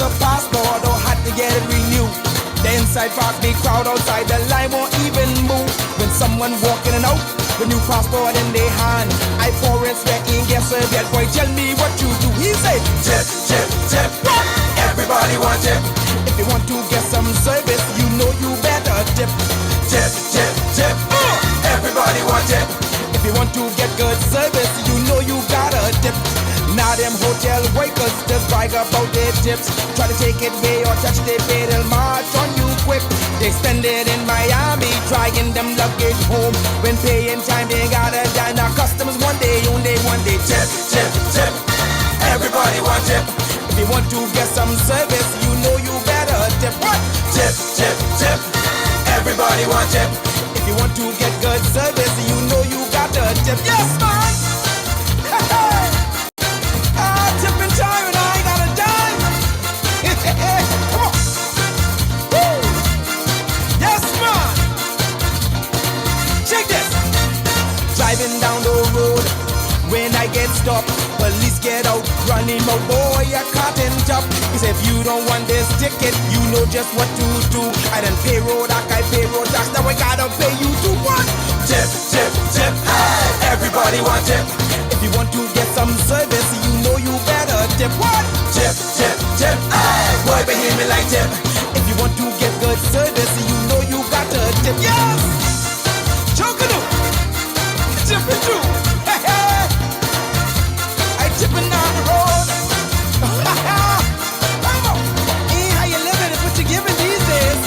a passport or had to get it renewed. The inside park, big crowd outside, the line won't even move. When someone walk in and out, with new passport in their hand, I pour it, sweat in, get served yet. Boy, tell me what you do. He say, tip, tip, tip. Everybody want tip. If you want to get some service, you know you better tip. Tip, tip, tip. Everybody want tip. If you want to get good service, you know you gotta tip. Now them hotel workers just brag about their tips. Try to take it away or touch their pay, they'll march on you quick. They spend it in Miami, trying them luggage home. When paying time, they gotta dine. Now customers one day, only one day. Tip, tip, tip. Everybody want tip. If you want to get some service, you know you better tip. What? Tip, tip, tip. Everybody want tip. If you want to get good service, you know you gotta tip. Yes, man. Tipping time and I ain't got a dime. Come on. Woo. Yes, man. Check this. Driving down the road, when I get stopped, police get out running my boy a cotton top. He said, if you don't want this ticket, you know just what to do. I done pay road tax, I pay road tax, now I gotta pay you to what? Tip, tip, tip. Hey, everybody want tip. If you want to get some service, you know you better tip. What? Tip, tip, tip. Hey, boy, behave me like tip. If you want to get good service, you know you gotta tip. Yes! Chocolate! Tip it too! Hey, hey! I tipping down the road. Ain't how you living, it's what you giving these days.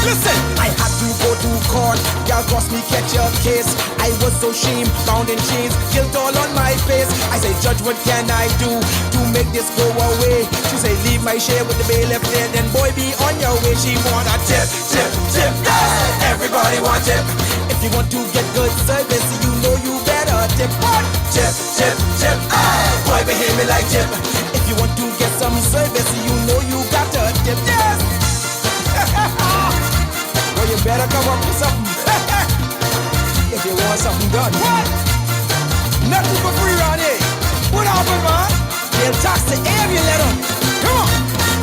Listen, I had to go to court. Y'all cost me catch your case. I was so shamed, bound in chains, guilt all on my face. I say, judge, what can I do to make this go away? She say, leave my share with the bailiff there, then boy, be on your way. She want a tip, tip, tip. Yeah. Everybody want tip. If you want to get good service, you know you better tip. What? Tip, tip, tip. Boy, behave me like tip. If you want to get some service, you know you gotta tip. Yes. Well, you better come up with something. If you want something done. What? Nothing for free around here. What happened, man? They'll tax the air if you let them. Come on.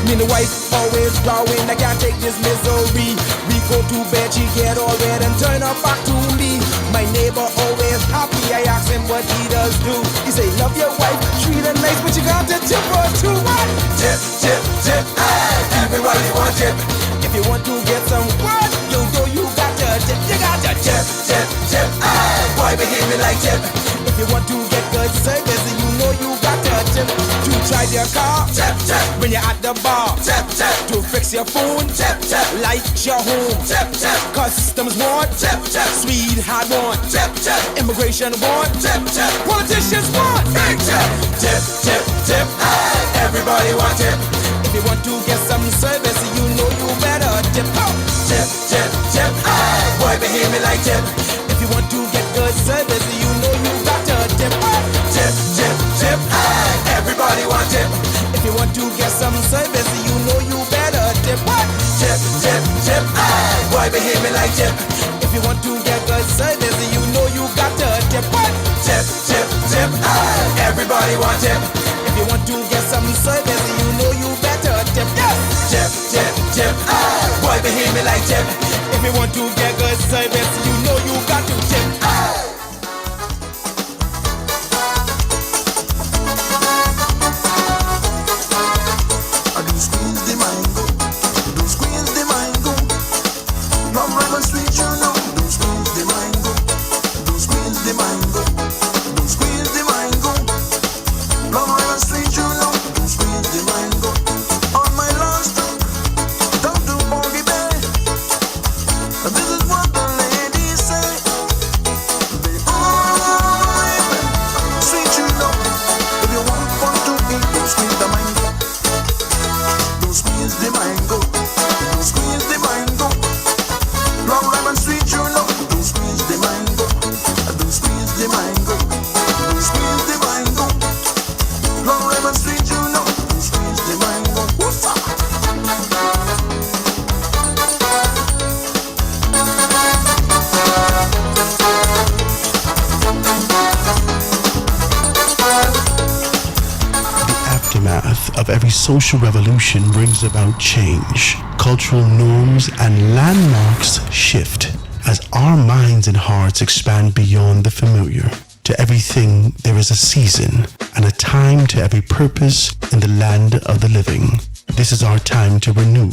Me and the wife always growing, I can't take this misery. We go to bed, she get all red and turn her back to me. My neighbor always happy, I ask him what he does do. He say, love your wife, treat her nice, but you got to tip her too. What? Tip, tip, tip. Hey, everybody want tip. If you want to get some what, you know you got to tip. You got to tip, tip, tip. Hey, boy, behave me like tip. If you want to get good service, you know you got to tip. To drive your car, tip, tip. When you're at the bar, tip, tip. To fix your phone, tip, tip. Light your home, tip, tip. Customs want, tip, tip. Sweetheart want, tip, tip. Immigration want, tip, tip. Politicians want, big tip, tip, tip, tip. Hey, everybody want tip. If you want to get some service, you know you better tip. Tip, tip, tip. Hey, boy, behave me like tip. If you want to get good service, you know you got to tip. Tip, tip, tip. Hey, everybody want tip. If you want to get some service, you know you better tip. Tip, tip, tip. Hey, boy, behave me like tip. If you want to get good service, you know you got to tip. Tip, tip, tip. Hey, everybody want tip. If you want to get some service, you know you better tip. Yes. Tip, tip, tip. Hey, boy, behave me like tip. If you want to get good service, you know you got to tip. Hey. This is what the ladies say. social revolution brings about change. Cultural norms and landmarks shift as our minds and hearts expand beyond the familiar. To everything there is a season and a time to every purpose in the land of the living. This is our time to renew,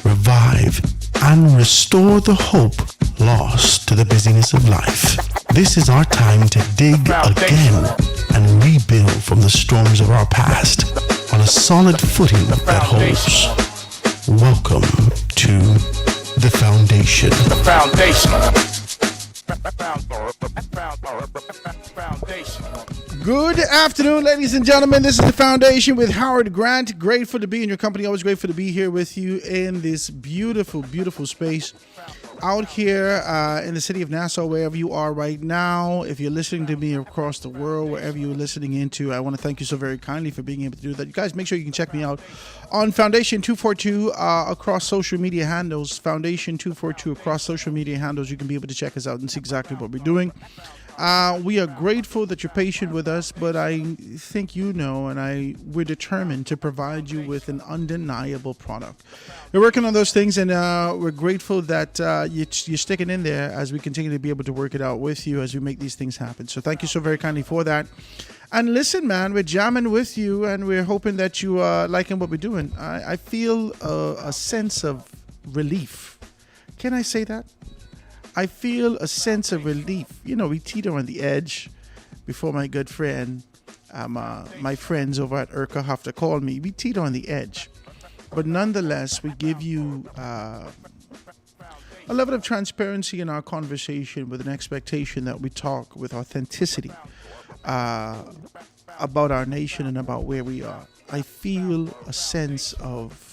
revive, and restore the hope lost to the busyness of life. This is our time to dig again and rebuild from the storms of our past on a solid footing that holds. Welcome to The Foundation. The Foundation. Good afternoon, ladies and gentlemen. This is The Foundation with Howard Grant. Grateful to be in your company. Always grateful to be here with you in this beautiful, beautiful space out here in the city of Nassau, wherever you are right now. If you're listening to me across the world, wherever you're listening into, I want to thank you so very kindly for being able to do that. You guys, make sure you can check me out on Foundation 242 across social media handles. Foundation 242 across social media handles. You can be able to check us out and see exactly what we're doing. We are grateful that you're patient with us, but I think you know, and we're determined to provide you with an undeniable product. We're working on those things, and we're grateful that you're sticking in there as we continue to be able to work it out with you as we make these things happen. So thank you so very kindly for that. And listen, man, we're jamming with you, and we're hoping that you are liking what we're doing. I feel a sense of relief. Can I say that? I feel a sense of relief. You know, we teeter on the edge before my good friend, my friends over at IRCA have to call me. We teeter on the edge. But nonetheless, we give you a level of transparency in our conversation with an expectation that we talk with authenticity about our nation and about where we are. I feel a sense of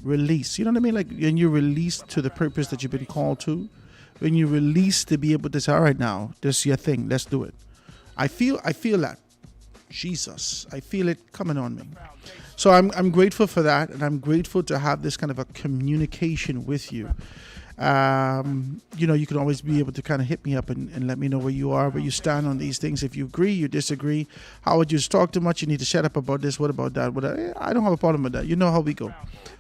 release. You know what I mean? Like when you're released to the purpose that you've been called to, when you're released to be able to say, all right, now this is your thing, let's do it. I feel that. Jesus, I feel it coming on me. So I'm grateful for that, and I'm grateful to have this kind of a communication with you. You know, you can always be able to kind of hit me up and let me know where you are, where you stand on these things. If you agree, you disagree, how would you talk too much? You need to shut up about this. What about that? I don't have a problem with that. You know how we go.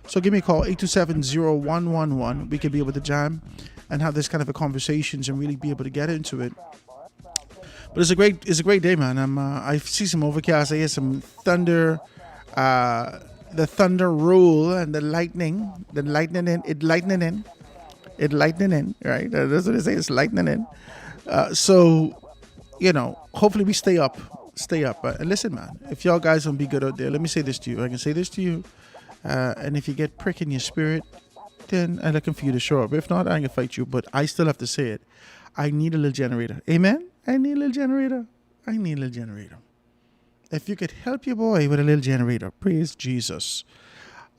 So give me a call, 827-0111. We can be able to jam and have this kind of a conversations and really be able to get into it. But it's a great day, man. I see some overcast. I hear some thunder. The thunder roll and the lightning in, right? That's what they say, it's lightning in. So, you know, hopefully we stay up. And listen, man, if y'all guys don't be good out there, let me say this to you. I can say this to you. And if you get prick in your spirit, then I'm looking for you to show up. If not, I ain't gonna fight you, but I still have to say it. I need a little generator. Amen? I need a little generator. If you could help your boy with a little generator, praise Jesus.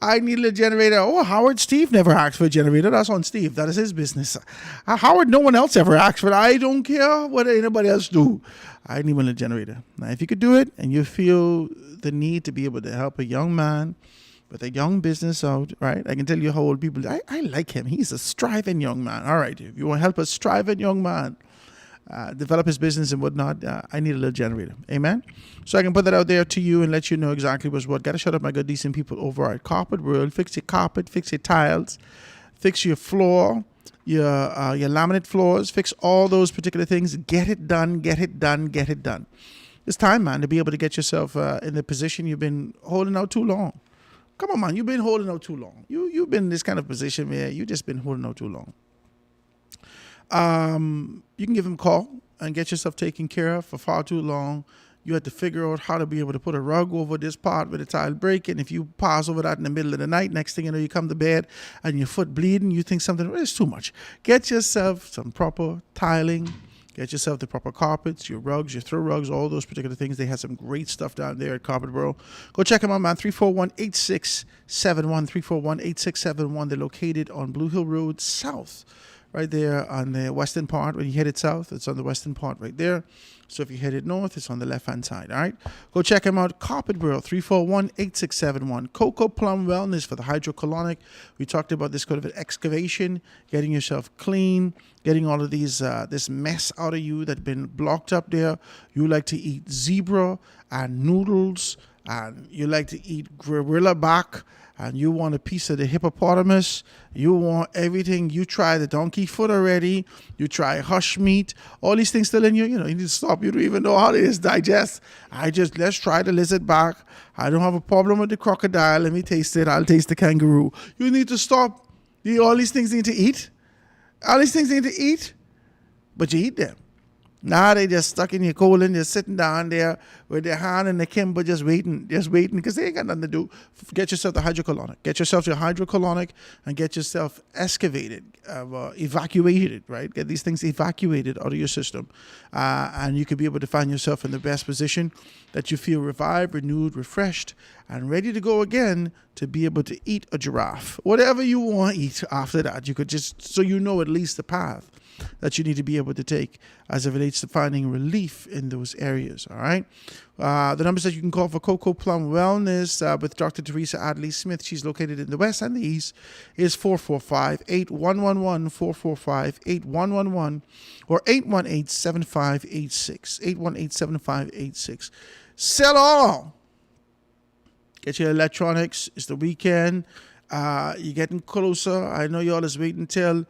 I need a little generator. Oh, Howard, Steve never asked for a generator. That's on Steve. That is his business. Howard, no one else ever asked for it. I don't care what anybody else do. I need a little generator. Now, if you could do it and you feel the need to be able to help a young man with a young business out, right? I can tell you how old people, I like him. He's a striving young man. All right, if you want to help a striving young man develop his business and whatnot, I need a little generator. Amen? So I can put that out there to you and let you know exactly what's what. Got to shut up, my good, decent people over at Carpet World. Fix your carpet, fix your tiles, fix your floor, your laminate floors, fix all those particular things. Get it done. It's time, man, to be able to get yourself in the position you've been holding out too long. Come on, man, you've been holding out too long. You've been in this kind of position where you've just been holding out too long. You can give him a call and get yourself taken care of for far too long. You had to figure out how to be able to put a rug over this part with a tile breaking. If you pass over that in the middle of the night, next thing you know, you come to bed and your foot bleeding, you think something is too much. Get yourself some proper tiling. Get yourself the proper carpets, your rugs, your throw rugs, all those particular things. They have some great stuff down there at Carpet World. Go check them out, man. 341-8671. 341-8671. They're located on Blue Hill Road South, right there on the western part. When you headed south, it's on the western part right there. So if you headed north, it's on the left-hand side, all right? Go check them out. Carpet World, 341-8671. Coco Plum Wellness for the hydrocolonic. We talked about this kind of an excavation, getting yourself clean, getting all of these this mess out of you that's been blocked up there. You like to eat zebra and noodles and you like to eat gorilla back, and you want a piece of the hippopotamus, you want everything, you try the donkey foot already, you try hush meat, all these things still in you, you need to stop. You don't even know how it is digest. Let's try the lizard back. I don't have a problem with the crocodile. Let me taste it. I'll taste the kangaroo. You need to stop. All these things need to eat. All these things need to eat, but you eat them. Now they just stuck in your colon, just sitting down there with their hand in the kimber, just waiting, because they ain't got nothing to do. Get yourself the hydrocolonic. Get yourself your hydrocolonic and get yourself excavated, evacuated, right? Get these things evacuated out of your system. And you could be able to find yourself in the best position that you feel revived, renewed, refreshed, and ready to go again to be able to eat a giraffe. Whatever you want to eat after that, you could just, so you know at least the path that you need to be able to take as it relates to finding relief in those areas, all right? The numbers that you can call for Coco Plum Wellness with Dr. Teresa Adley Smith, she's located in the West and the East, is 445-8111, 445-8111, or 818-7586, 818-7586. Sell all. Get your electronics. It's the weekend. You're getting closer. I know y'all is waiting till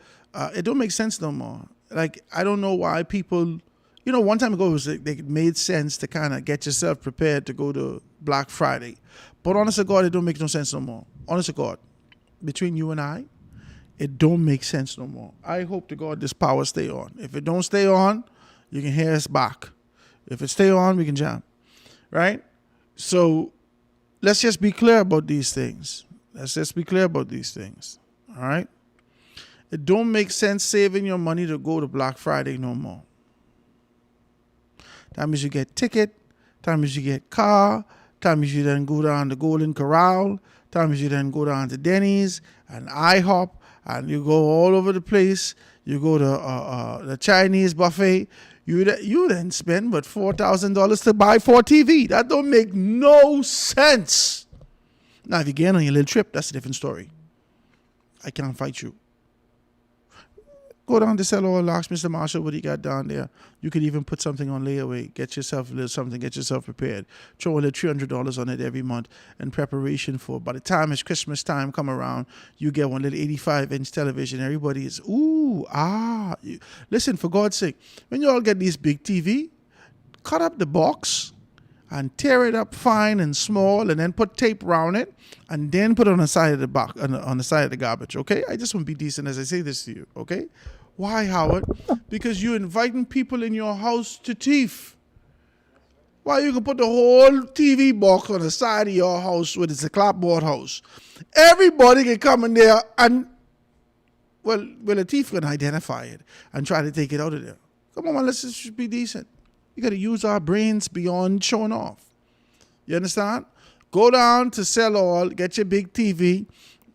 it don't make sense no more. Like, I don't know why people, one time ago it made sense to kind of get yourself prepared to go to Black Friday. But honest to God, it don't make no sense no more. Honest to God, between you and I, it don't make sense no more. I hope to God this power stay on. If it don't stay on, you can hear us back. If it stay on, we can jam. Right? So let's just be clear about these things. All right? It don't make sense saving your money to go to Black Friday no more. That means you get ticket. That means you get car. That means you then go down to Golden Corral. That means you then go down to Denny's and IHOP, and you go all over the place. You go to the Chinese buffet. You then spend $4,000 to buy 4 TV. That don't make no sense. Now, if you get on your little trip, that's a different story. I can't fight you. Go down to Sell All, ask Mr. Marshall what he got down there. You could even put something on layaway. Get yourself a little something. Get yourself prepared. Throw a little $300 on it every month in preparation for. By the time it's Christmas time come around, you get one little 85-inch television. Everybody is, listen, for God's sake, when you all get these big TV, cut up the box and tear it up fine and small, and then put tape around it, and then put it on the side of the box, on the side of the garbage. Okay, I just want to be decent as I say this to you. Okay, why, Howard? Because you're inviting people in your house to thief. Why, you can put the whole TV box on the side of your house when it's a clapboard house. Everybody can come in there and a thief can identify it and try to take it out of there. Come on, man, let's just be decent. You got to use our brains beyond showing off. You understand? Go down to Sell All, get your big TV.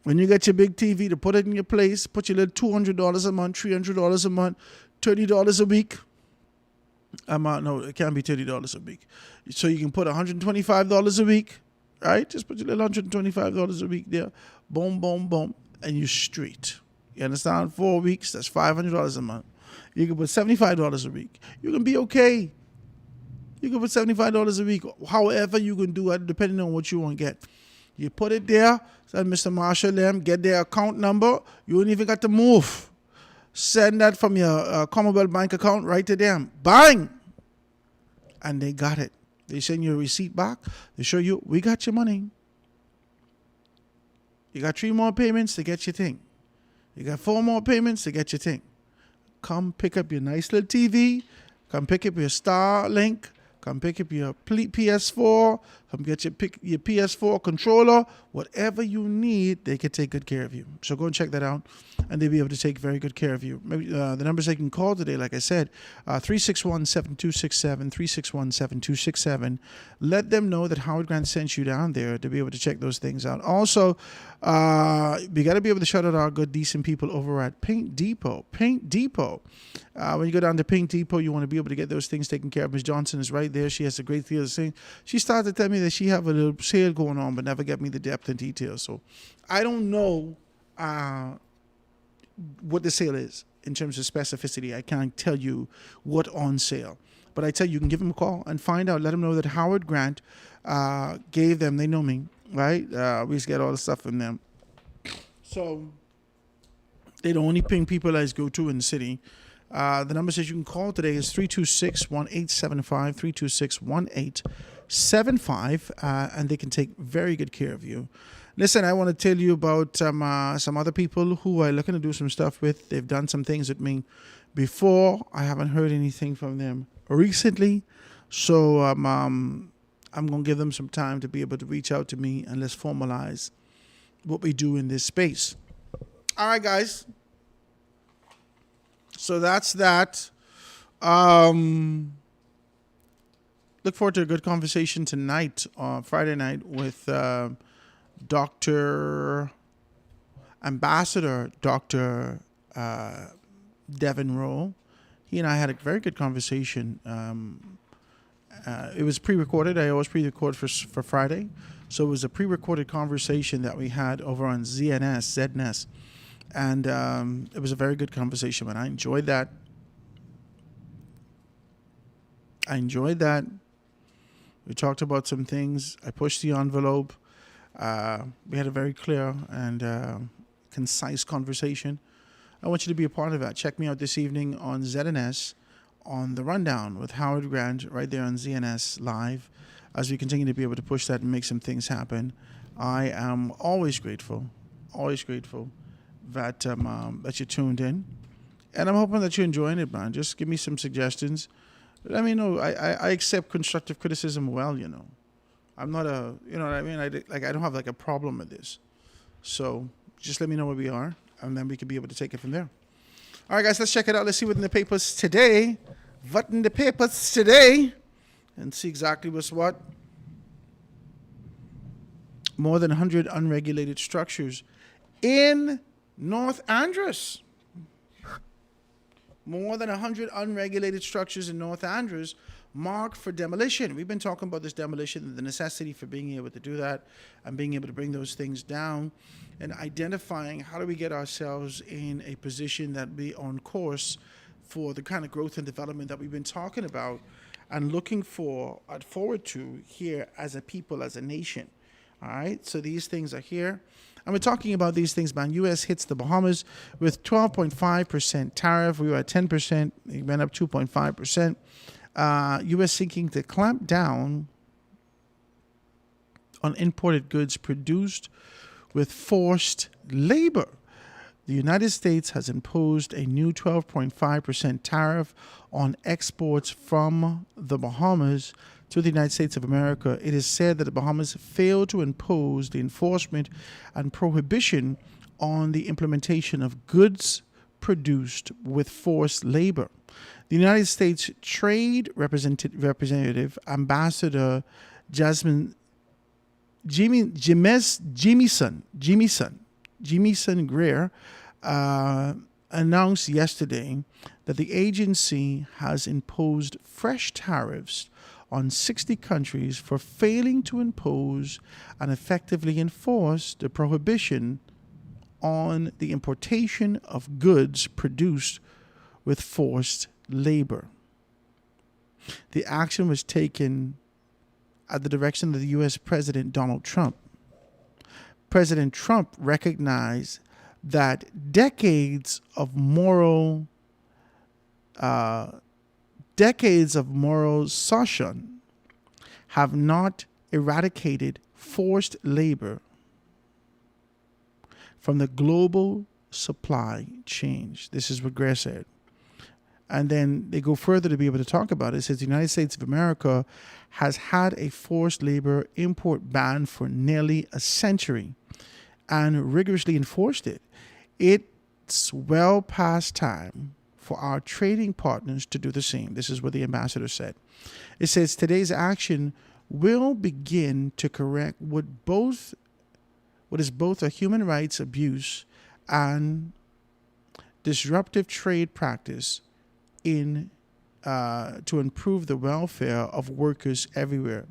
When you get your big TV, to put it in your place, put your little $200 a month, $300 a month, $30 a week. No, it can't be $30 a week. So you can put $125 a week, right? Just put your little $125 a week there. Boom, boom, boom. And you're straight. You understand? 4 weeks, that's $500 a month. You can put $75 a week. You can be okay. You can put $75 a week. However you can do it, depending on what you want to get. You put it there, send Mr. Marshall them, get their account number. You don't even got to move. Send that from your Commonwealth Bank account right to them. Bang! And they got it. They send you a receipt back. They show you, we got your money. You got 3 more payments to get your thing. You got 4 more payments to get your thing. Come pick up your nice little TV. Come pick up your Starlink. Come pick up your PS4. Come get your PS4 controller. Whatever you need, they can take good care of you. So go and check that out, and they'll be able to take very good care of you. Maybe the numbers they can call today, like I said, 361-7267, 361-7267. Let them know that Howard Grant sent you down there to be able to check those things out. Also, we got to be able to shout out our good, decent people over at Paint Depot. Paint Depot. When you go down to Paint Depot, you want to be able to get those things taken care of. Ms. Johnson is right there. She has a great deal of things. She started to tell me that she have a little sale going on, but never get me the depth and details. So I don't know what the sale is in terms of specificity. I can't tell you what on sale. But I tell you can give them a call and find out. Let them know that Howard Grant gave them. They know me, right? We used to get all the stuff from them. So they don't only ping people as go to in the city. The number says you can call today is 326-1875, 326-1875, and they can take very good care of you. Listen, I want to tell you about some other people who I'm looking to do some stuff with. They've done some things with me before. I haven't heard anything from them recently, so I'm going to give them some time to be able to reach out to me and let's formalize what we do in this space. All right, guys. So that's that. Look forward to a good conversation tonight, Friday night, with Ambassador Dr. Devin Rowe. He and I had a very good conversation. It was pre-recorded. I always pre-record for Friday. So it was a pre-recorded conversation that we had over on ZNS. And it was a very good conversation, and I enjoyed that. We talked about some things. I pushed the envelope. We had a very clear and concise conversation. I want you to be a part of that. Check me out this evening on ZNS on The Rundown with Howard Grant right there on ZNS Live as we continue to be able to push that and make some things happen. I am always grateful that that you tuned in. And I'm hoping that you're enjoying it, man. Just give me some suggestions. Let me know. I accept constructive criticism well, you know. I'm not a, you know what I mean? I don't have like a problem with this. So just let me know where we are, and then we can be able to take it from there. All right, guys, let's check it out. Let's see what's in the papers today. And see exactly what's what. More than 100 unregulated structures in North Andros. More than 100 unregulated structures in North Andros marked for demolition. We've been talking about this demolition and the necessity for being able to do that and being able to bring those things down and identifying how do we get ourselves in a position that we on course for the kind of growth and development that we've been talking about and looking forward to here as a people, as a nation. All right, so these things are here. And we're talking about these things, man. U.S. hits the Bahamas with 12.5% tariff. We were at 10%. It went up 2.5%. U.S. seeking to clamp down on imported goods produced with forced labor. The United States has imposed a new 12.5% tariff on exports from the Bahamas to the United States of America. It is said that the Bahamas failed to impose the enforcement and prohibition on the implementation of goods produced with forced labor. The United States Trade Representative Ambassador Jamison Greer announced yesterday that the agency has imposed fresh tariffs on 60 countries for failing to impose and effectively enforce the prohibition on the importation of goods produced with forced labor. The action was taken at the direction of the U.S. President Donald Trump. President Trump recognized that decades of moral caution have not eradicated forced labor from the global supply chain. This is what Greer said. And then they go further to be able to talk about it. It says the United States of America has had a forced labor import ban for nearly a century and rigorously enforced it. It's well past time for our trading partners to do the same. This is what the ambassador said. It says today's action will begin to correct what is both a human rights abuse and disruptive trade practice to improve the welfare of workers everywhere.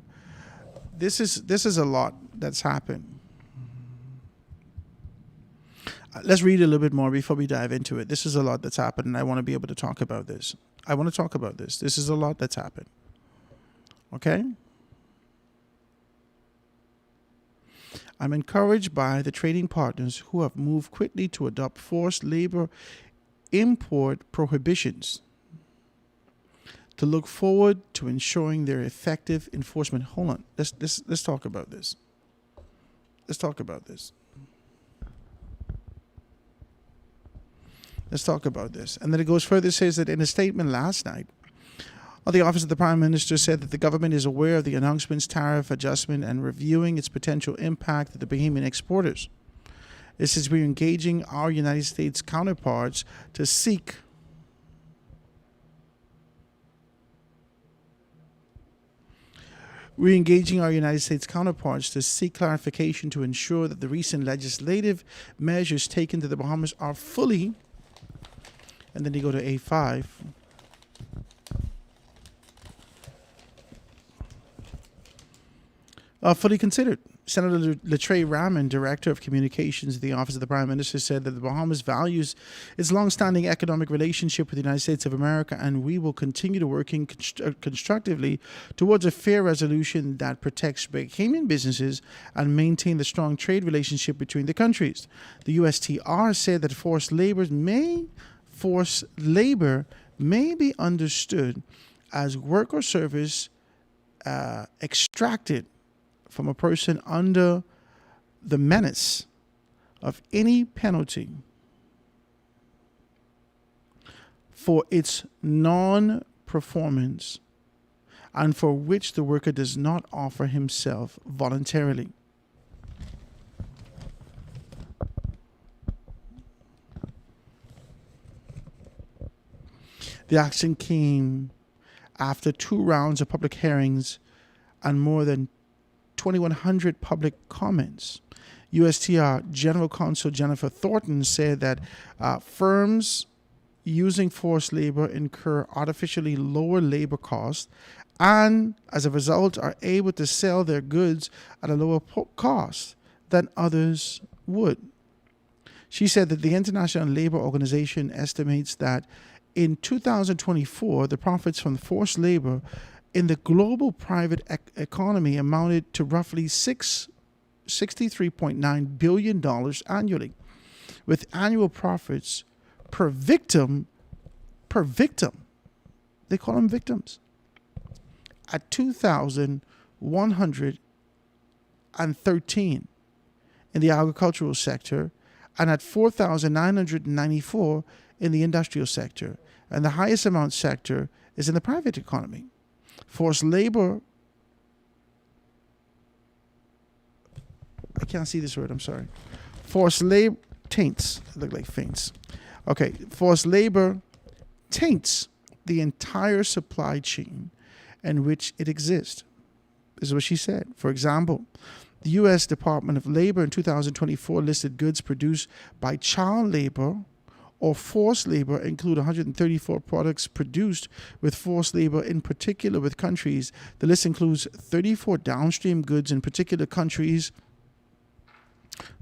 This is a lot that's happened. Let's read a little bit more before we dive into it. This is a lot that's happened, and I want to be able to talk about this. I want to talk about this. This is a lot that's happened. Okay? I'm encouraged by the trading partners who have moved quickly to adopt forced labor import prohibitions to look forward to ensuring their effective enforcement. Hold on. Let's talk about this. Let's talk about this. Let's talk about this. And then it goes further. It says that in a statement last night, the Office of the Prime Minister said that the government is aware of the announcement's tariff adjustment and reviewing its potential impact to the Bahamian exporters. It says we're engaging our United States counterparts to seek clarification to ensure that the recent legislative measures taken to the Bahamas are fully, and then you go to A5, fully considered. Senator Latrey Raman, Director of Communications at the Office of the Prime Minister, said that the Bahamas values its long-standing economic relationship with the United States of America, and we will continue to working constructively towards a fair resolution that protects Bahamian businesses and maintain the strong trade relationship between the countries. The USTR said that forced labor may be understood as work or service extracted from a person under the menace of any penalty for its non-performance and for which the worker does not offer himself voluntarily. The action came after 2 rounds of public hearings and more than 2,100 public comments. USTR General Counsel Jennifer Thornton said that firms using forced labor incur artificially lower labor costs and, as a result, are able to sell their goods at a lower cost than others would. She said that the International Labor Organization estimates that in 2024, the profits from forced labor in the global private economy amounted to roughly $63.9 billion annually, with annual profits per victim, they call them victims, at $2,113 in the agricultural sector and at $4,994 in the industrial sector. And the highest amount sector is in the private economy. Forced labor, I can't see this word, I'm sorry. Forced labor taints, look like faints. Okay, forced labor taints the entire supply chain in which it exists. This is what she said. For example, the U.S. Department of Labor in 2024 listed goods produced by child labor or forced labor include 134 products produced with forced labor, in particular with countries. The list includes 34 downstream goods in particular countries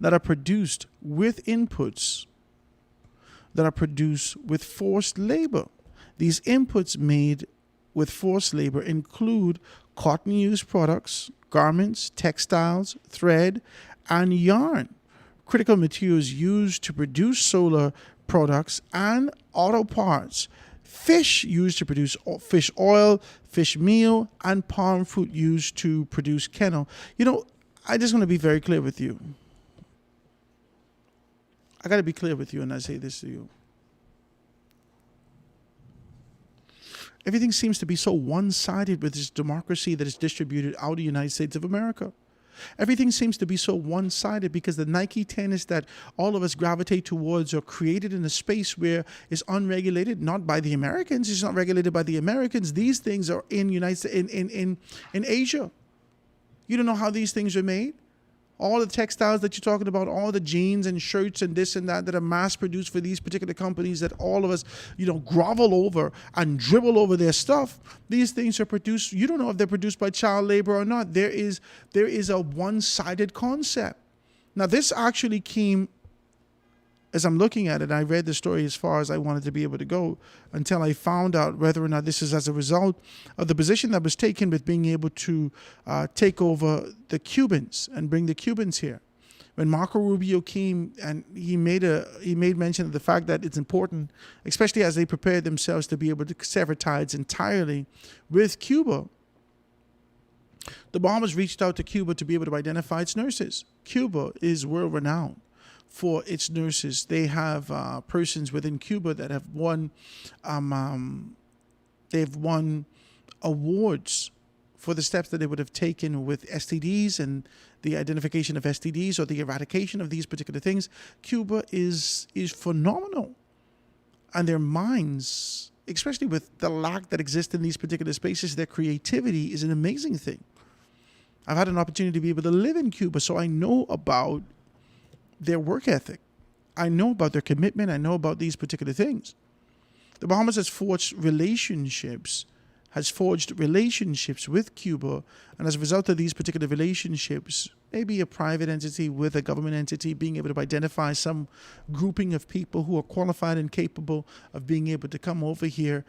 that are produced with inputs that are produced with forced labor. These inputs made with forced labor include cotton use products, garments, textiles, thread, and yarn. Critical materials used to produce solar products and auto parts, fish used to produce fish oil, fish meal, and palm fruit used to produce kennel. You know, I just want to be very clear with you. I got to be clear with you, and I say this to you. Everything seems to be so one-sided with this democracy that is distributed out of the United States of America. Everything seems to be so one-sided because the Nike tennis that all of us gravitate towards are created in a space where it's unregulated, not by the Americans. It's not regulated by the Americans. These things are in Asia. You don't know how these things are made. All the textiles that you're talking about, all the jeans and shirts and this and that are mass-produced for these particular companies that all of us, grovel over and dribble over their stuff. These things are produced. You don't know if they're produced by child labor or not. There is a one-sided concept. Now, this actually came as I'm looking at it, I read the story as far as I wanted to be able to go until I found out whether or not this is as a result of the position that was taken with being able to take over the Cubans and bring the Cubans here. When Marco Rubio came and he made mention of the fact that it's important, especially as they prepared themselves to be able to sever ties entirely with Cuba, the Bahamas reached out to Cuba to be able to identify its nurses. Cuba is world renowned for its nurses. They have persons within Cuba that have won, they've won awards for the steps that they would have taken with STDs and the identification of STDs or the eradication of these particular things. Cuba is phenomenal. And their minds, especially with the lack that exists in these particular spaces, their creativity is an amazing thing. I've had an opportunity to be able to live in Cuba, so I know about their work ethic. I know about their commitment. I know about these particular things. The Bahamas has forged relationships with Cuba, and as a result of these particular relationships, maybe a private entity with a government entity being able to identify some grouping of people who are qualified and capable of being able to come over here.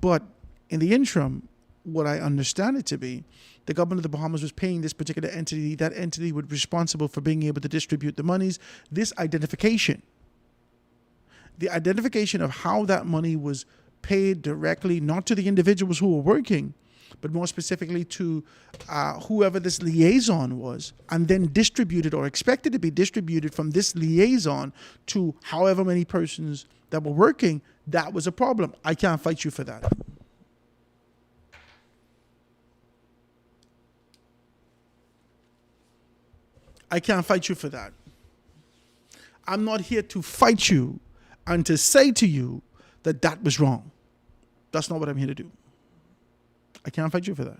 But in the interim, what I understand it to be, the government of the Bahamas was paying this particular entity. That entity was responsible for being able to distribute the monies. This identification, the identification of how that money was paid directly, not to the individuals who were working, but more specifically to whoever this liaison was, and then distributed or expected to be distributed from this liaison to however many persons that were working, that was a problem. I can't fight you for that. I can't fight you for that. I'm not here to fight you and to say to you that that was wrong. That's not what I'm here to do. I can't fight you for that.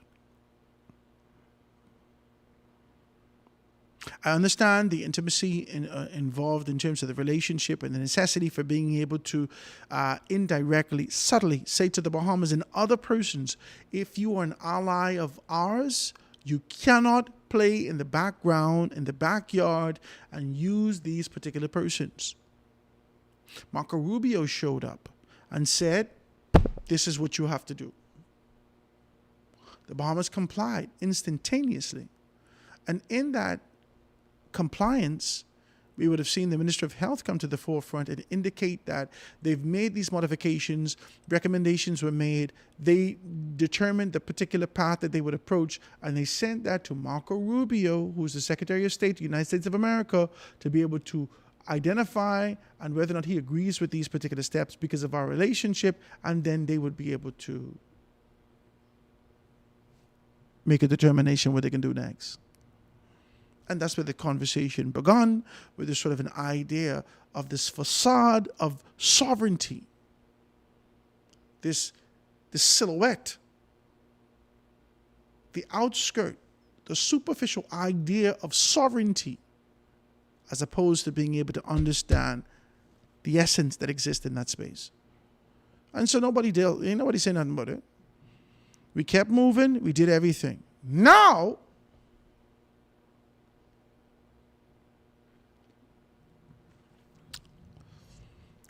I understand the intimacy involved in terms of the relationship and the necessity for being able to indirectly, subtly say to the Bahamas and other persons, if you are an ally of ours, you cannot play in the background, in the backyard, and use these particular persons. Marco Rubio showed up and said, this is what you have to do. The Bahamas complied instantaneously. And in that compliance, we would have seen the Minister of Health come to the forefront and indicate that they've made these modifications, recommendations were made, they determined the particular path that they would approach, and they sent that to Marco Rubio, who's the Secretary of State of the United States of America, to be able to identify and whether or not he agrees with these particular steps because of our relationship, and then they would be able to make a determination what they can do next. And that's where the conversation began, with this sort of an idea of this facade of sovereignty, this silhouette, the outskirt, the superficial idea of sovereignty, as opposed to being able to understand the essence that exists in that space. And so ain't nobody saying nothing about it. We kept moving, we did everything. Now,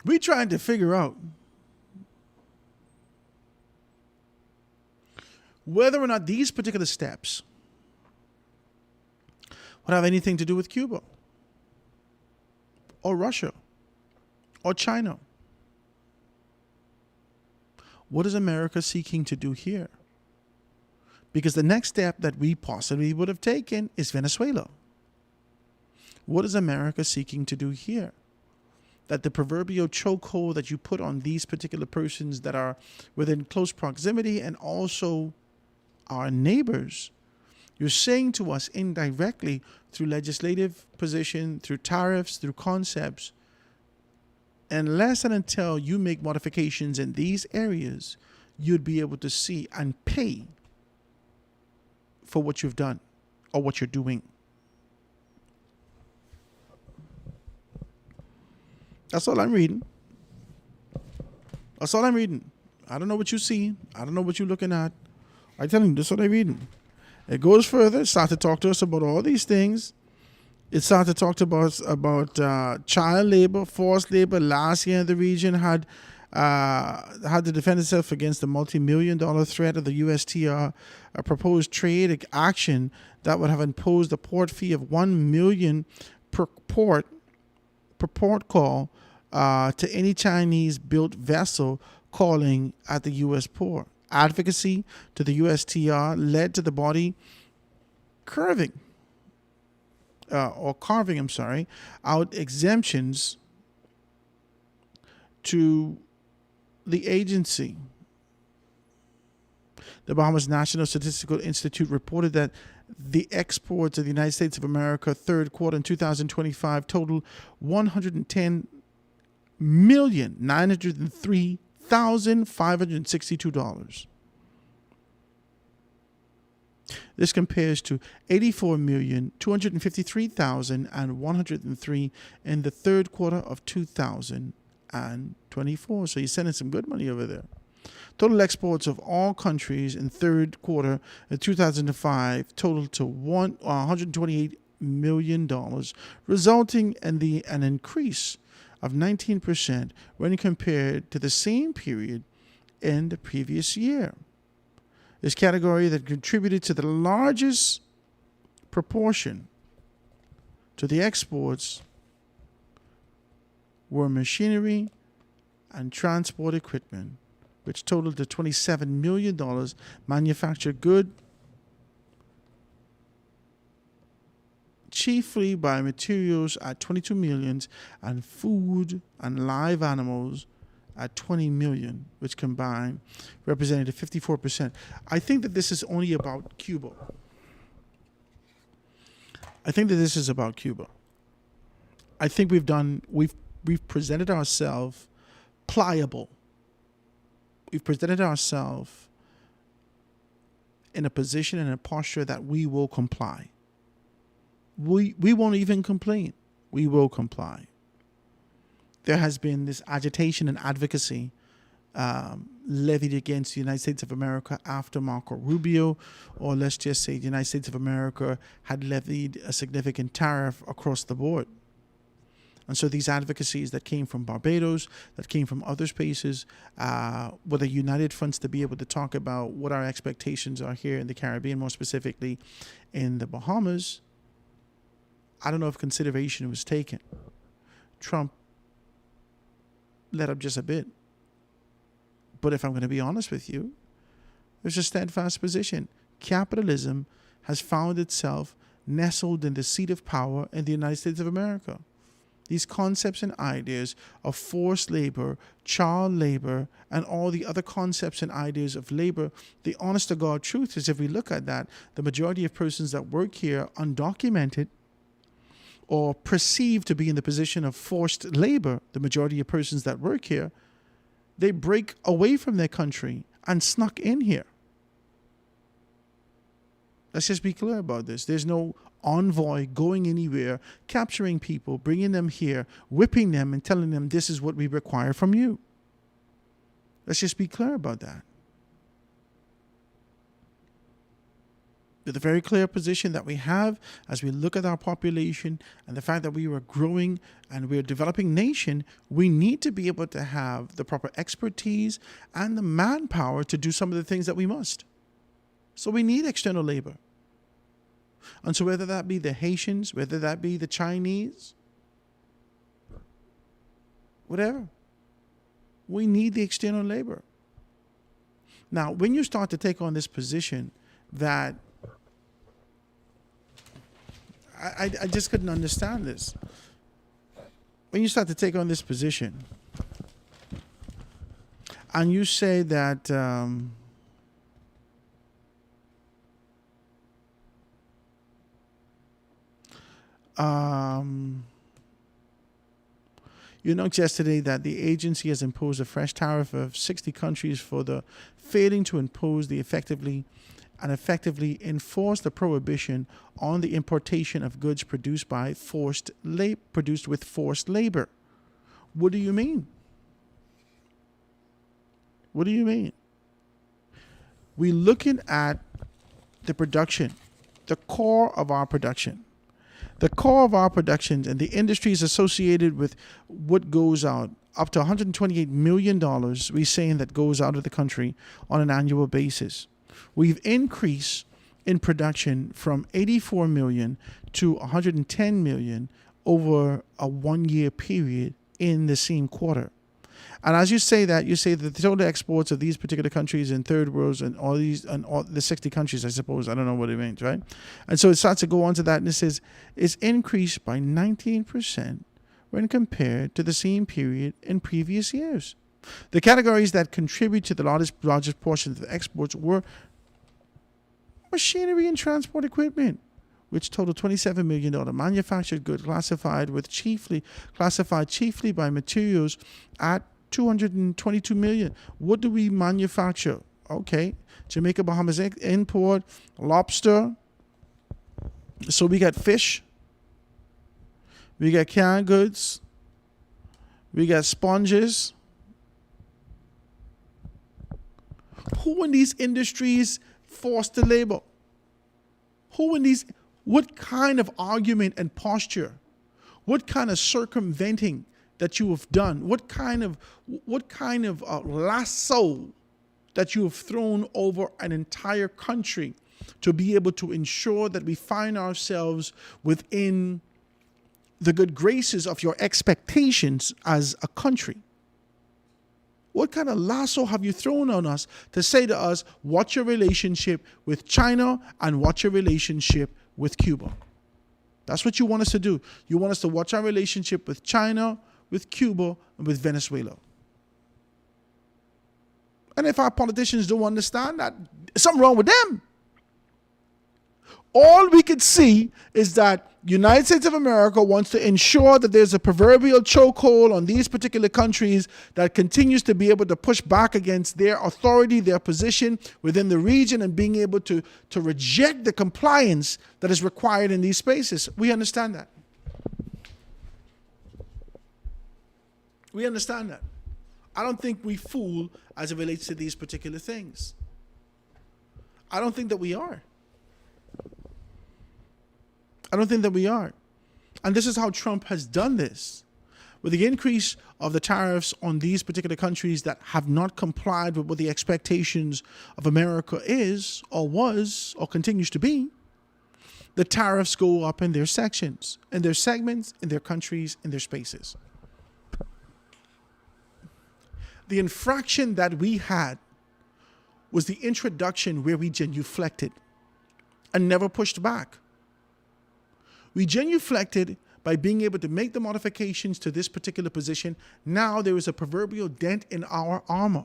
we're trying to figure out whether or not these particular steps would have anything to do with Cuba or Russia or China. What is America seeking to do here? Because the next step that we possibly would have taken is Venezuela. What is America seeking to do here? That the proverbial chokehold that you put on these particular persons that are within close proximity and also our neighbors, you're saying to us indirectly through legislative position, through tariffs, through concepts, unless and until you make modifications in these areas, you'd be able to see and pay for what you've done or what you're doing. That's all I'm reading. That's all I'm reading. I don't know what you see. I don't know what you're looking at. I'm telling you, that's what I'm reading. It goes further. Start to talk to us about all these things. It started to talk about child labor, forced labor. Last year, the region had to defend itself against the multi-million-dollar threat of the USTR, a proposed trade action that would have imposed a port fee of $1 million per port call to any Chinese-built vessel calling at the U.S. port. Advocacy to the USTR led to the body carving out exemptions to the agency. The Bahamas National Statistical Institute reported that the exports of the United States of America third quarter in 2025 totaled $110,903,562. This compares to $84,253,103 in the third quarter of 2024. So you're sending some good money over there. Total exports of all countries in third quarter of 2005 totaled to $128 million, resulting in an increase of 19% when compared to the same period in the previous year. This category that contributed to the largest proportion to the exports were machinery and transport equipment, which totaled to $27 million, manufactured good chiefly by materials at $22 million, and food and live animals at $20 million, which combined represented 54%. I think that this is only about Cuba. I think that this is about Cuba. I think we've presented ourselves pliable. We've presented ourselves in a position and a posture that we will comply. We won't even complain. We will comply. There has been this agitation and advocacy levied against the United States of America after Marco Rubio, or let's just say the United States of America had levied a significant tariff across the board. And so these advocacies that came from Barbados, that came from other spaces, were the united fronts to be able to talk about what our expectations are here in the Caribbean, more specifically in the Bahamas. I don't know if consideration was taken. Trump let up just a bit. But if I'm going to be honest with you, there's a steadfast position. Capitalism has found itself nestled in the seat of power in the United States of America. These concepts and ideas of forced labor, child labor, and all the other concepts and ideas of labor, the honest to God truth is, if we look at that, the majority of persons that work here undocumented or perceived to be in the position of forced labor, the majority of persons that work here, they break away from their country and snuck in here. Let's just be clear about this. There's no envoy going anywhere, capturing people, bringing them here, whipping them, and telling them this is what we require from you. Let's just be clear about that. With a very clear position that we have as we look at our population and the fact that we are growing and we're a developing nation, we need to be able to have the proper expertise and the manpower to do some of the things that we must. So we need external labor. And so whether that be the Haitians, whether that be the Chinese, whatever, we need the external labor. Now, when you start to take on this position that I just couldn't understand this. When you start to take on this position and you say that you announced yesterday that the agency has imposed a fresh tariff of 60 countries for the failing to impose the effectively enforce the prohibition on the importation of goods produced with forced labor. What do you mean? What do you mean? We're looking at the production, the core of our production. The core of our productions and the industries associated with what goes out, up to $128 million, we're saying that goes out of the country on an annual basis. We've increased in production from 84 million to 110 million over a 1 year period in the same quarter. And as you say that the total exports of these particular countries in third worlds and all the 60 countries, I suppose, I don't know what it means, right? And so it starts to go on to that, and it says it's increased by 19% when compared to the same period in previous years. The categories that contribute to the largest portion of the exports were machinery and transport equipment, which totaled $27 million. Manufactured goods classified chiefly by materials at $222 million. What do we manufacture? Okay, Jamaica, Bahamas import lobster. So we got fish. We got canned goods. We got sponges. Who in these industries forced the labor? What kind of argument and posture? What kind of circumventing that you have done? What kind of lasso that you have thrown over an entire country to be able to ensure that we find ourselves within the good graces of your expectations as a country? What kind of lasso have you thrown on us to say to us, what's your relationship with China and what's your relationship with Cuba? That's what you want us to do. You want us to watch our relationship with China, with Cuba, and with Venezuela. And if our politicians don't understand that, something wrong with them. All we could see is that United States of America wants to ensure that there's a proverbial chokehold on these particular countries that continues to be able to push back against their authority, their position within the region, and being able to reject the compliance that is required in these spaces. We understand that. We understand that. I don't think we fool as it relates to these particular things. I don't think that we are. I don't think that we are. And this is how Trump has done this. With the increase of the tariffs on these particular countries that have not complied with what the expectations of America is, or was, or continues to be, the tariffs go up in their sections, in their segments, in their countries, in their spaces. The infraction that we had was the introduction where we genuflected and never pushed back. We genuflected by being able to make the modifications to this particular position. Now there is a proverbial dent in our armor.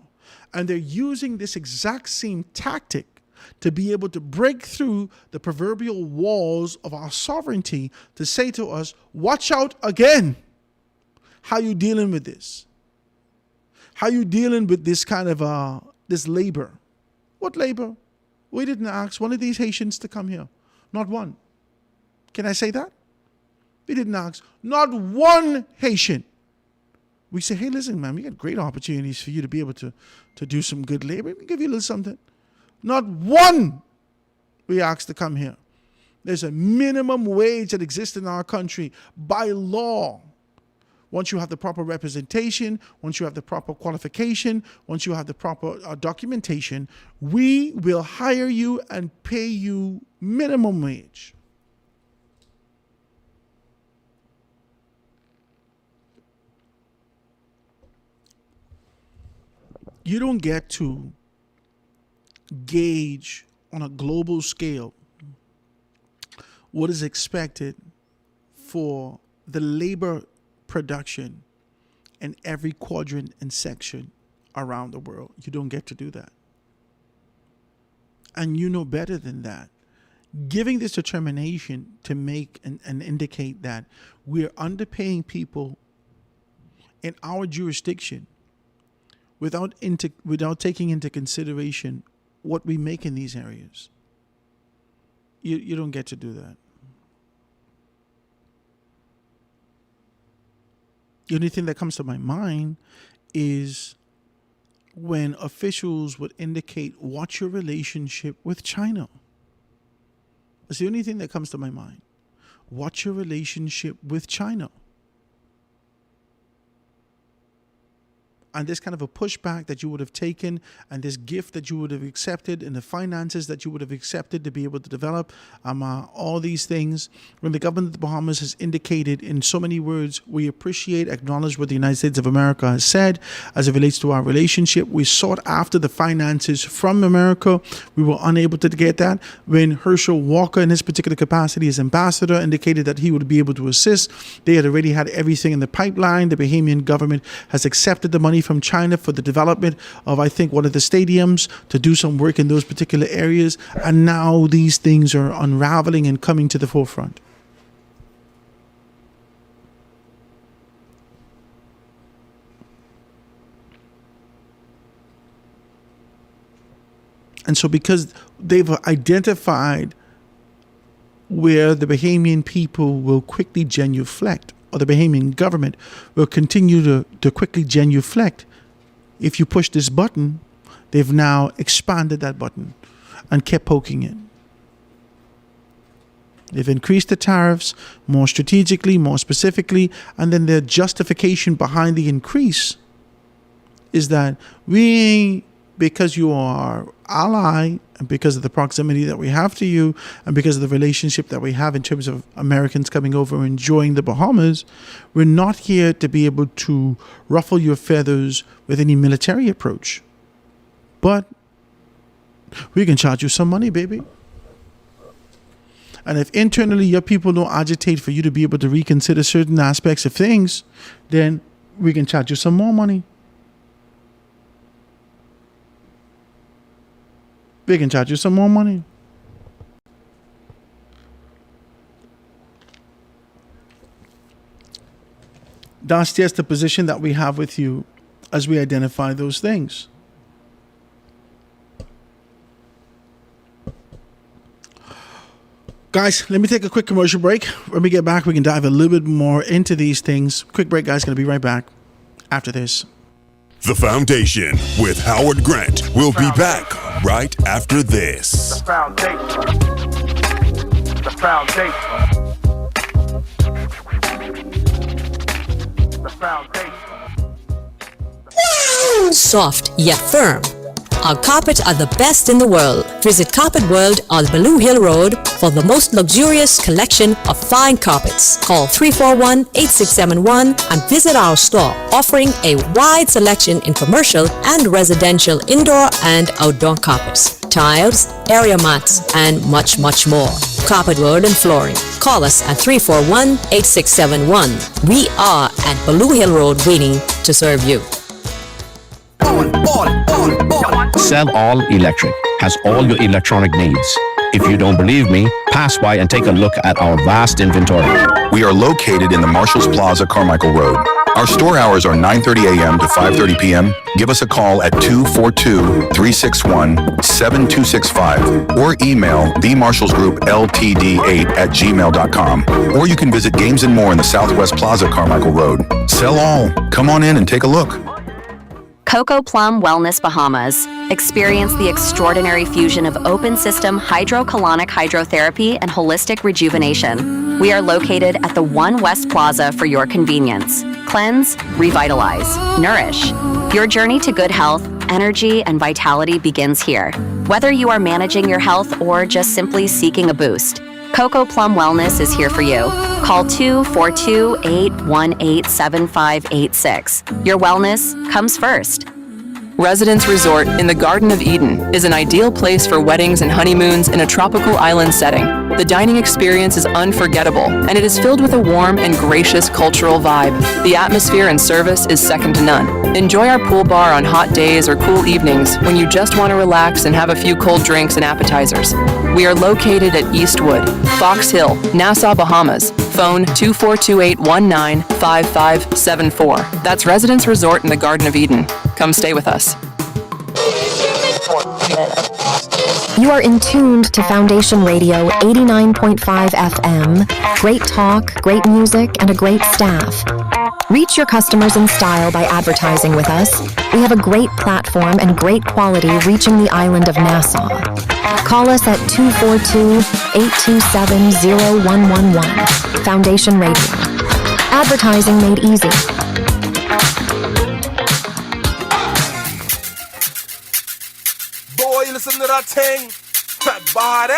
And they're using this exact same tactic to be able to break through the proverbial walls of our sovereignty to say to us, watch out again. How you dealing with this? How you dealing with this kind of this labor? What labor? We didn't ask one of these Haitians to come here. Not one. Can I say that? We didn't ask not one Haitian. We say, hey, listen, man, we got great opportunities for you to be able to do some good labor. We give you a little something. Not one we asked to come here. There's a minimum wage that exists in our country by law. Once you have the proper representation, once you have the proper qualification, once you have the proper documentation, we will hire you and pay you minimum wage. You don't get to gauge on a global scale what is expected for the labor production in every quadrant and section around the world. You don't get to do that. And you know better than that. Giving this determination to make and indicate that we're underpaying people in our jurisdiction without taking into consideration what we make in these areas. You don't get to do that. The only thing that comes to my mind is when officials would indicate what's your relationship with China. That's the only thing that comes to my mind. what's your relationship with China? And this kind of a pushback that you would have taken, and this gift that you would have accepted, and the finances that you would have accepted to be able to develop all these things. When the government of the Bahamas has indicated in so many words, we appreciate, acknowledge what the United States of America has said as it relates to our relationship. We sought after the finances from America. We were unable to get that. When Herschel Walker, in his particular capacity as ambassador, indicated that he would be able to assist, they had already had everything in the pipeline. The Bahamian government has accepted the money from China for the development of, I think, one of the stadiums to do some work in those particular areas. And now these things are unraveling and coming to the forefront. And so because they've identified where the Bahamian people will quickly genuflect, or the Bahamian government will continue to quickly genuflect. If you push this button, they've now expanded that button and kept poking it. They've increased the tariffs more strategically, more specifically, and then their justification behind the increase is that because you are our ally, and because of the proximity that we have to you, and because of the relationship that we have in terms of Americans coming over and enjoying the Bahamas, we're not here to be able to ruffle your feathers with any military approach. But we can charge you some money, baby. And if internally your people don't agitate for you to be able to reconsider certain aspects of things, then we can charge you some more money. We can charge you some more money. That's just the position that we have with you as we identify those things. Guys, let me take a quick commercial break. When we get back, we can dive a little bit more into these things. Quick break, guys. Going to be right back after this. The Foundation with Howard Grant. We'll be back right after this. The Foundation. The Foundation. The Foundation. Soft yet firm. Our carpets are the best in the world. Visit Carpet World on Baloo Hill Road for the most luxurious collection of fine carpets. Call 341-8671 and visit our store, offering a wide selection in commercial and residential indoor and outdoor carpets, tiles, area mats, and much, much more. Carpet World and Flooring. Call us at 341-8671. We are at Baloo Hill Road waiting to serve you. Sell All Electric has all your electronic needs. If you don't believe me, pass by and take a look at our vast inventory. We are located in the Marshalls Plaza, Carmichael Road. Our store hours are 9:30 a.m. to 5:30 p.m. Give us a call at 242-361-7265 or email themarshallsgroupltd8@gmail.com. Or you can visit Games and More in the Southwest Plaza, Carmichael Road. Sell all. Come on in and take a look. Coco Plum Wellness Bahamas. Experience the extraordinary fusion of open system hydrocolonic hydrotherapy and holistic rejuvenation. We are located at the One West Plaza for your convenience. Cleanse, revitalize, nourish. Your journey to good health, energy, and vitality begins here. Whether you are managing your health or just simply seeking a boost, Coco Plum Wellness is here for you. Call 242-818-7586. Your wellness comes first. Residence Resort in the Garden of Eden is an ideal place for weddings and honeymoons in a tropical island setting. The dining experience is unforgettable, and it is filled with a warm and gracious cultural vibe. The atmosphere and service is second to none. Enjoy our pool bar on hot days or cool evenings when you just want to relax and have a few cold drinks and appetizers. We are located at Eastwood, Fox Hill, Nassau, Bahamas. Phone 242-819-5574. That's Residence Resort in the Garden of Eden. Come stay with us. You are in tuned to Foundation Radio 89.5 FM. Great talk, great music, and a great staff. Reach your customers in style by advertising with us. We have a great platform and great quality reaching the island of Nassau. Call us at 242-827-0111. Foundation Radio. Advertising made easy. Boy, listen to that thing. That body.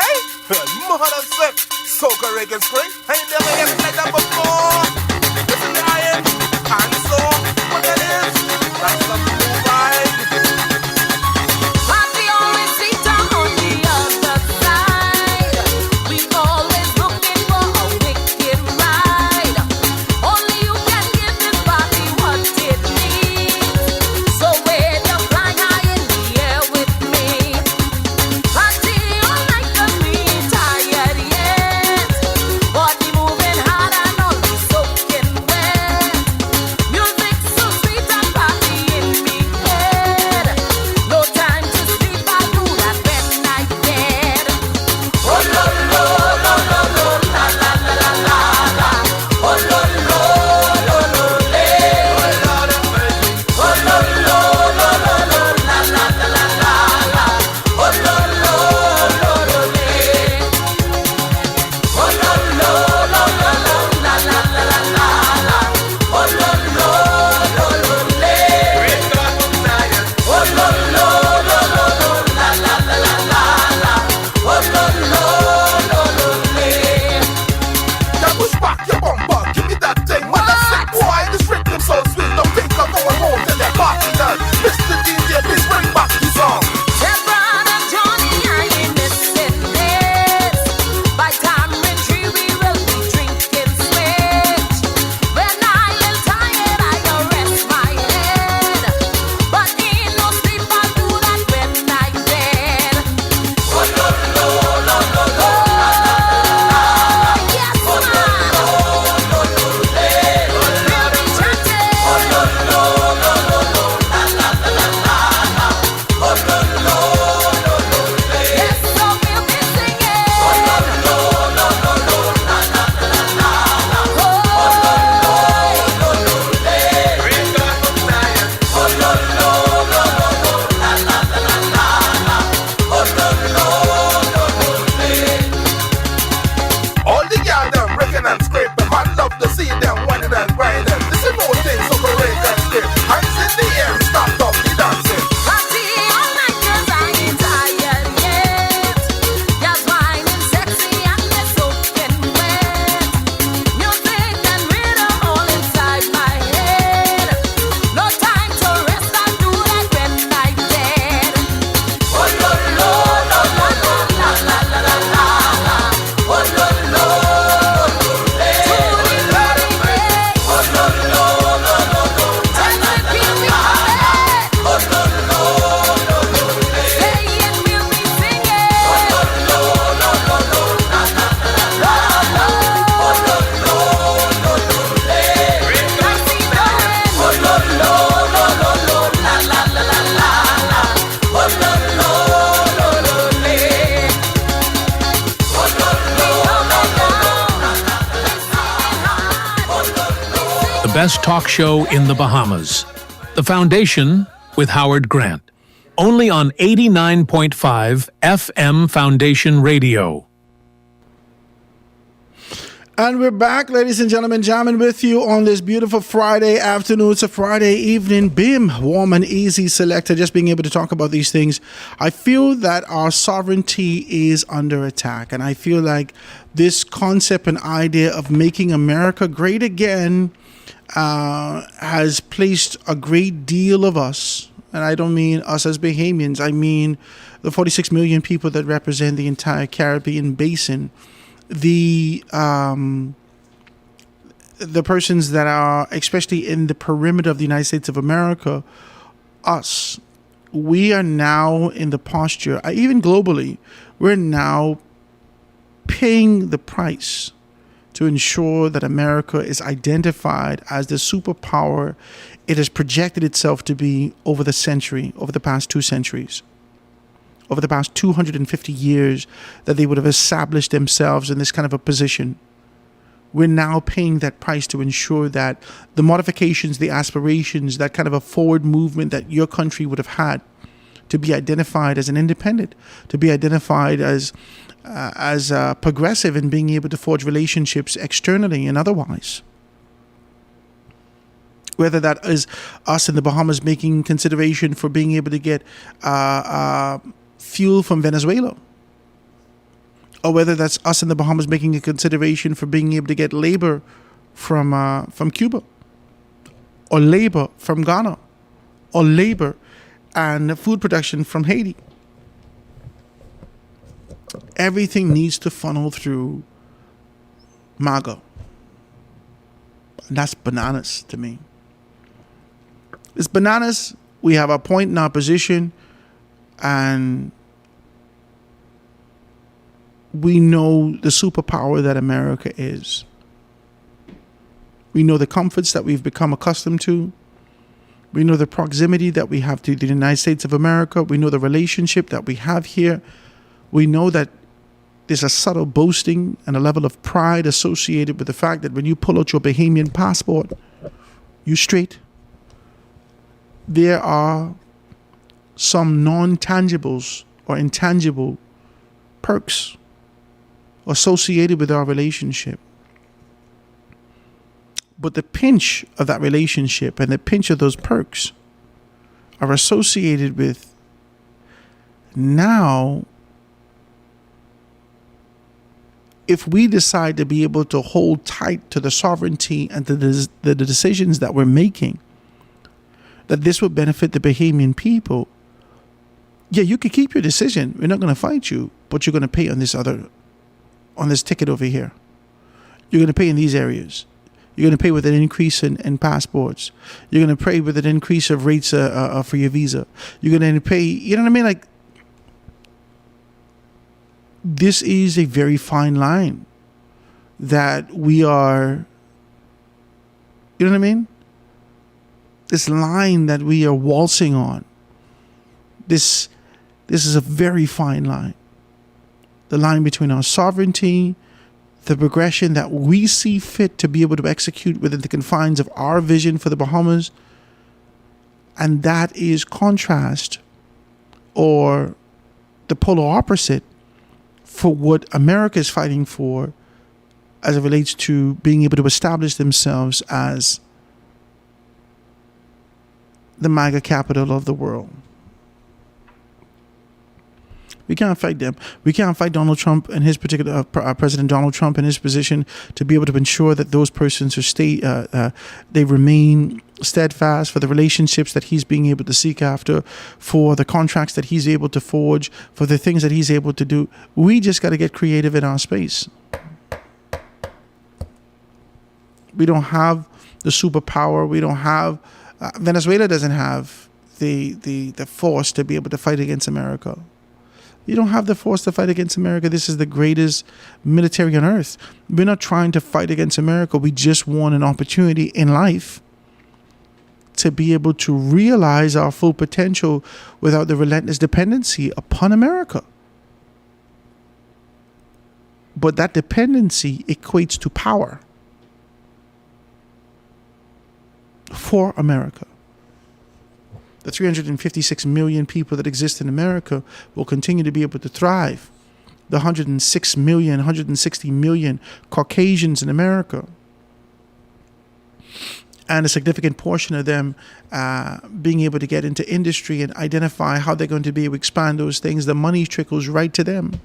Mother sick. Soca reggae spring. I ain't never heard like that before. Listen to iron. And so, what that is? That's the blue vibe. Best talk show in the Bahamas. The Foundation with Howard Grant. Only on 89.5 FM Foundation Radio. And we're back, ladies and gentlemen, jamming with you on this beautiful Friday afternoon. It's a Friday evening. Bim, warm and easy selector, just being able to talk about these things. I feel that our sovereignty is under attack. And I feel like this concept and idea of making America great again has placed a great deal of us, and I don't mean us as Bahamians, I mean the 46 million people that represent the entire Caribbean basin, the persons that are especially in the perimeter of the United States of America, us. We are now in the posture, even globally, we're now paying the price to ensure that America is identified as the superpower it has projected itself to be over the past 2 centuries, over the past 250 years that they would have established themselves in this kind of a position. We're now paying that price to ensure that the modifications, the aspirations, that kind of a forward movement that your country would have had to be identified as an independent, to be identified as progressive in being able to forge relationships externally and otherwise. Whether that is us in the Bahamas making consideration for being able to get fuel from Venezuela, or whether that's us in the Bahamas making a consideration for being able to get labor from Cuba, or labor from Ghana, or labor and food production from Haiti. Everything needs to funnel through MAGA. And that's bananas to me. It's bananas. We have a point in our position, and we know the superpower that America is. We know the comforts that we've become accustomed to. We know the proximity that we have to the United States of America. We know the relationship that we have here. We know that there's a subtle boasting and a level of pride associated with the fact that when you pull out your Bahamian passport, you straight. There are some non-tangibles or intangible perks associated with our relationship. But the pinch of that relationship and the pinch of those perks are associated with now, if we decide to be able to hold tight to the sovereignty and to the decisions that we're making, that this would benefit the Bahamian people. Yeah, you can keep your decision. We're not going to fight you, but you're going to pay on this ticket over here. You're going to pay in these areas. You're going to pay with an increase in passports. You're going to pay with an increase of rates for your visa. You're going to pay, you know what I mean? Like, this is a very fine line that we are, you know what I mean? This line that we are waltzing on. This is a very fine line. The line between our sovereignty, the progression that we see fit to be able to execute within the confines of our vision for the Bahamas, and that is contrast or the polar opposite for what America is fighting for as it relates to being able to establish themselves as the MAGA capital of the world. We can't fight them. We can't fight Donald Trump and his particular President Donald Trump and his position to be able to ensure that those persons they remain steadfast for the relationships that he's being able to seek after, for the contracts that he's able to forge, for the things that he's able to do. We just got to get creative in our space. We don't have the superpower. We don't have. Venezuela doesn't have the force to be able to fight against America. You don't have the force to fight against America. This is the greatest military on earth. We're not trying to fight against America. We just want an opportunity in life to be able to realize our full potential without the relentless dependency upon America. But that dependency equates to power for America. The 356 million people that exist in America will continue to be able to thrive. The 106 million, 160 million Caucasians in America, and a significant portion of them being able to get into industry and identify how they're going to be able to expand those things. The money trickles right to them.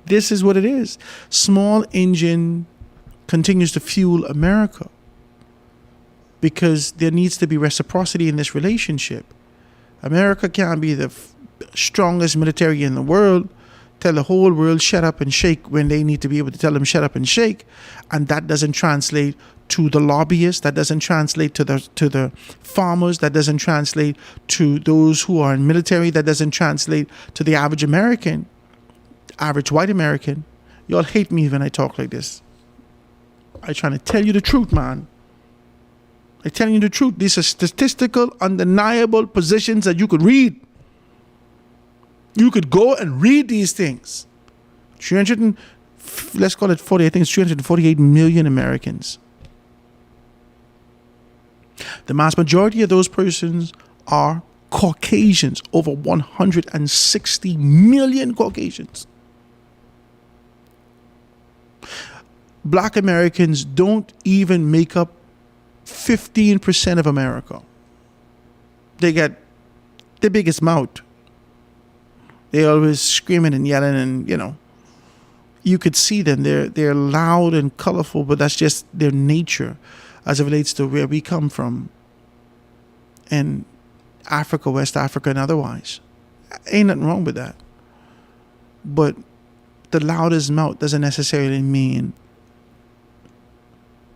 This is what it is. Small engine continues to fuel America, because there needs to be reciprocity in this relationship. America can't be the strongest military in the world, tell the whole world shut up and shake when they need to be able to tell them shut up and shake, and that doesn't translate to the lobbyists, that doesn't translate to the farmers, that doesn't translate to those who are in military, that doesn't translate to the average American, average white American. Y'all hate me when I talk like this. I'm trying to tell you the truth, man. I'm telling you the truth. These are statistical, undeniable positions that you could read. You could go and read these things. Let's call it 40. I think it's 348 million Americans. The mass majority of those persons are Caucasians, over 160 million Caucasians. Black Americans don't even make up 15% of America. They got the biggest mouth. They always screaming and yelling, and you could see them. They're loud and colorful, but that's just their nature as it relates to where we come from in Africa, West Africa, and otherwise. Ain't nothing wrong with that. But the loudest mouth doesn't necessarily mean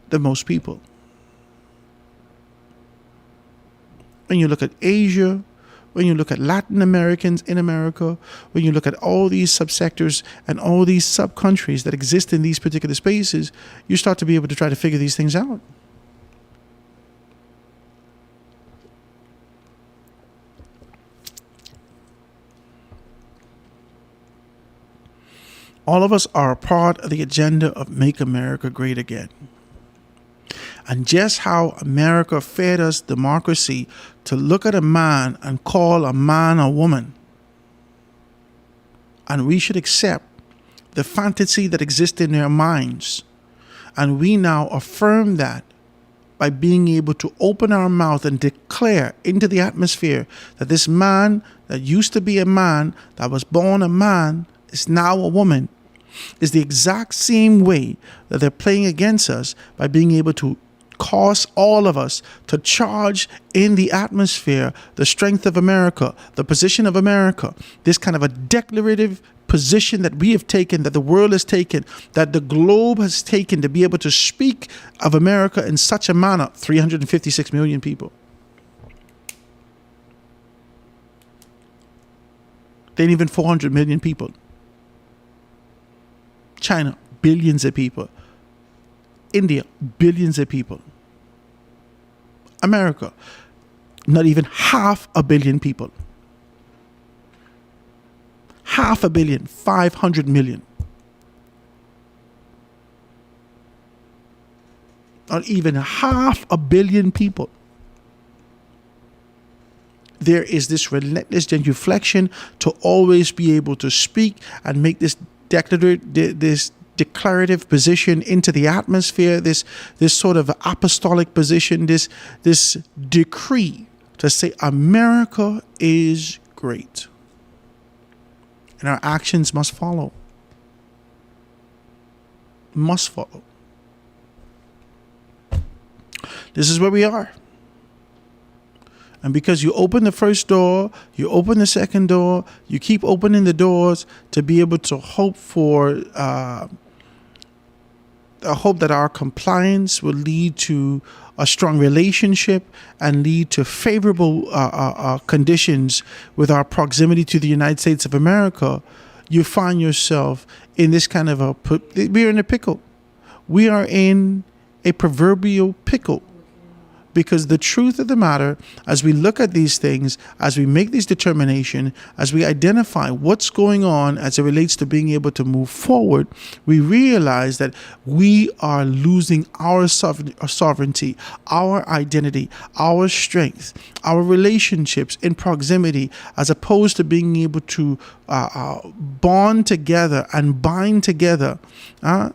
the most people. When you look at Asia, when you look at Latin Americans in America, when you look at all these subsectors and all these sub-countries that exist in these particular spaces, you start to be able to try to figure these things out. All of us are a part of the agenda of Make America Great Again. And just how America fed us democracy to look at a man and call a man a woman. And we should accept the fantasy that exists in their minds. And we now affirm that by being able to open our mouth and declare into the atmosphere that this man that used to be a man, that was born a man, is now a woman, is the exact same way that they're playing against us by being able to cause all of us to charge in the atmosphere the strength of America, the position of America, this kind of a declarative position that we have taken, that the world has taken, that the globe has taken to be able to speak of America in such a manner. 356 million people. They ain't even 400 million people. China, billions of people. India, billions of people. America, not even 500 million people. 500 million, 500 million. Not even 500 million people. There is this relentless genuflection to always be able to speak and make this declarative position into the atmosphere, this sort of apostolic position, this decree to say America is great. And our actions must follow. Must follow. This is where we are. And because you open the first door, you open the second door, you keep opening the doors to be able to hope for I hope that our compliance will lead to a strong relationship and lead to favorable conditions with our proximity to the United States of America. You find yourself in this kind of we're in a pickle. We are in a proverbial pickle. Because the truth of the matter, as we look at these things, as we make this determination, as we identify what's going on as it relates to being able to move forward, we realize that we are losing our sovereignty, our identity, our strength, our relationships in proximity, as opposed to being able to bond together and bind together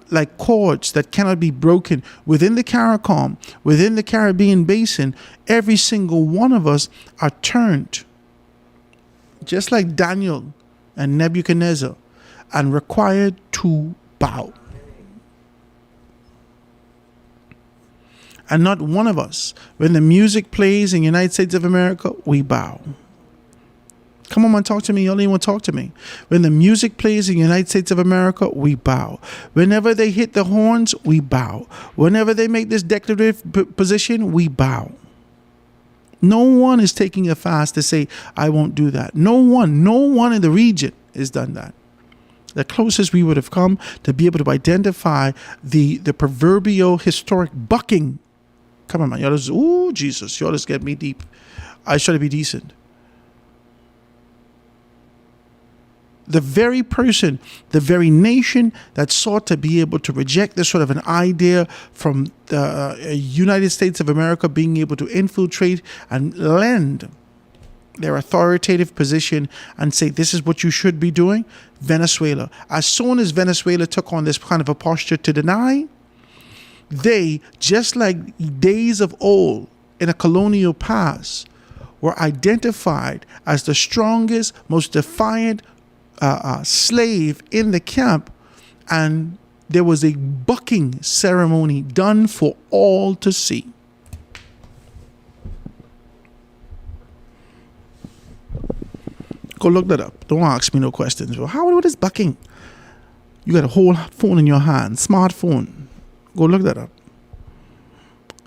like cords that cannot be broken within the CARICOM, within the Caribbean Basin. Every single one of us are turned, just like Daniel and Nebuchadnezzar, and required to bow. And not one of us, when the music plays in the United States of America, we bow. Come on, man, talk to me. You only want to talk to me. When the music plays in the United States of America, we bow. Whenever they hit the horns, we bow. Whenever they make this declarative position, we bow. No one is taking a fast to say, I won't do that. No one in the region has done that. The closest we would have come to be able to identify the proverbial historic bucking. Come on, man. Y'all just, ooh, Jesus, y'all just get me deep. I try to be decent. The very person, the very nation that sought to be able to reject this sort of an idea from the United States of America being able to infiltrate and lend their authoritative position and say, this is what you should be doing, Venezuela. As soon as Venezuela took on this kind of a posture to deny, they, just like days of old in a colonial past, were identified as the strongest, most defiant slave in the camp, and there was a bucking ceremony done for all to see. Go look that up. Don't ask me no questions. Well, what is bucking? You got a whole phone in your hand, smartphone. Go look that up.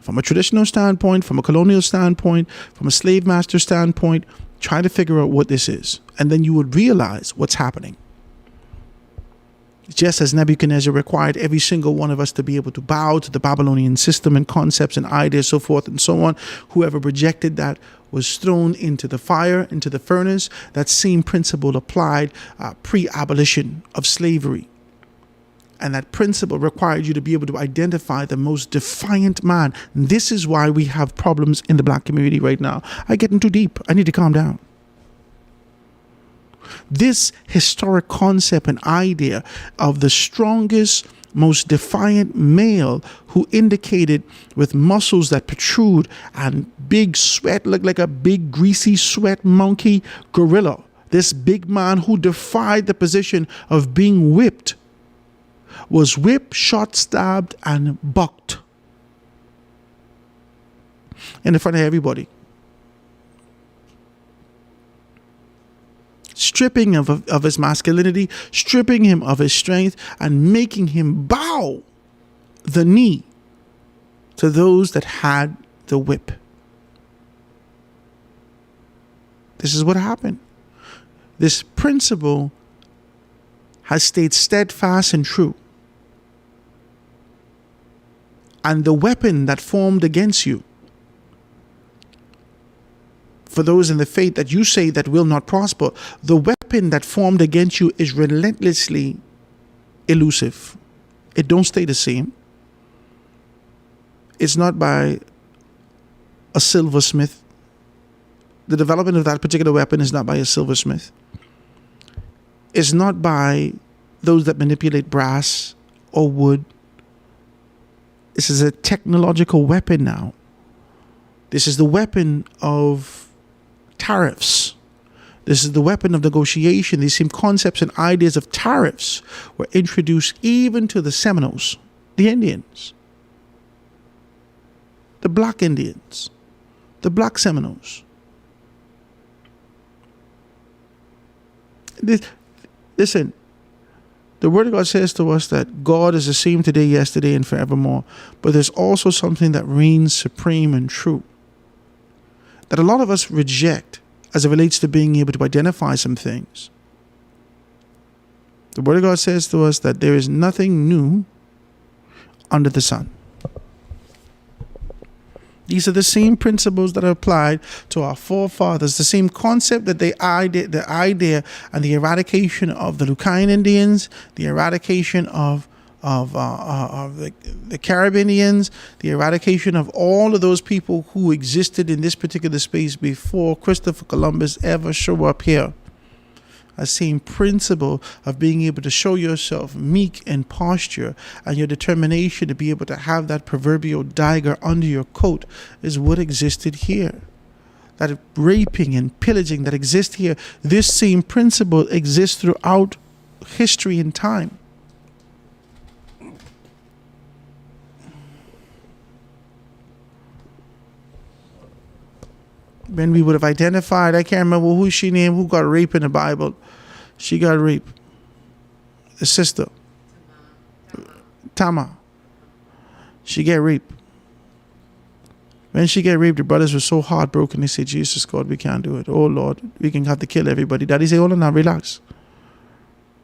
From a traditional standpoint, from a colonial standpoint, from a slave master standpoint, try to figure out what this is. And then you would realize what's happening. Just as Nebuchadnezzar required every single one of us to be able to bow to the Babylonian system and concepts and ideas, so forth and so on, whoever rejected that was thrown into the fire, into the furnace. That same principle applied pre-abolition of slavery. And that principle required you to be able to identify the most defiant man. And this is why we have problems in the black community right now. I'm getting too deep. I need to calm down. This historic concept and idea of the strongest, most defiant male who indicated with muscles that protrude and big sweat, look like a big greasy sweat monkey gorilla. This big man who defied the position of being whipped was whipped, shot, stabbed, and bucked in the front of everybody. Stripping him of his masculinity, stripping him of his strength, and making him bow the knee to those that had the whip. This is what happened. This principle has stayed steadfast and true. And the weapon that formed against you, for those in the faith that you say that will not prosper, the weapon that formed against you is relentlessly elusive. It don't stay the same. It's not by a silversmith. The development of that particular weapon is not by a silversmith. It's not by those that manipulate brass or wood. This is a technological weapon now. This is the weapon of tariffs. This is the weapon of negotiation. These same concepts and ideas of tariffs were introduced even to the Seminoles, the Indians, the black Indians, the black Seminoles. Listen, the Word of God says to us that God is the same today, yesterday, and forevermore. But there's also something that reigns supreme and true that a lot of us reject as it relates to being able to identify some things. The Word of God says to us that there is nothing new under the sun. These are the same principles that are applied to our forefathers, the same concept that the idea and the eradication of the Lucayan Indians, the eradication of the Caribbean Indians, the eradication of all of those people who existed in this particular space before Christopher Columbus ever showed up here. A same principle of being able to show yourself meek in posture and your determination to be able to have that proverbial dagger under your coat is what existed here. That raping and pillaging that exists here, this same principle exists throughout history and time. When we would have identified, I can't remember who she named, who got raped in the Bible. She got raped. The sister. Tamar. She got raped. When she got raped, the brothers were so heartbroken. They said, Jesus, God, we can't do it. Oh, Lord, we can have to kill everybody. Daddy said, hold on now, relax.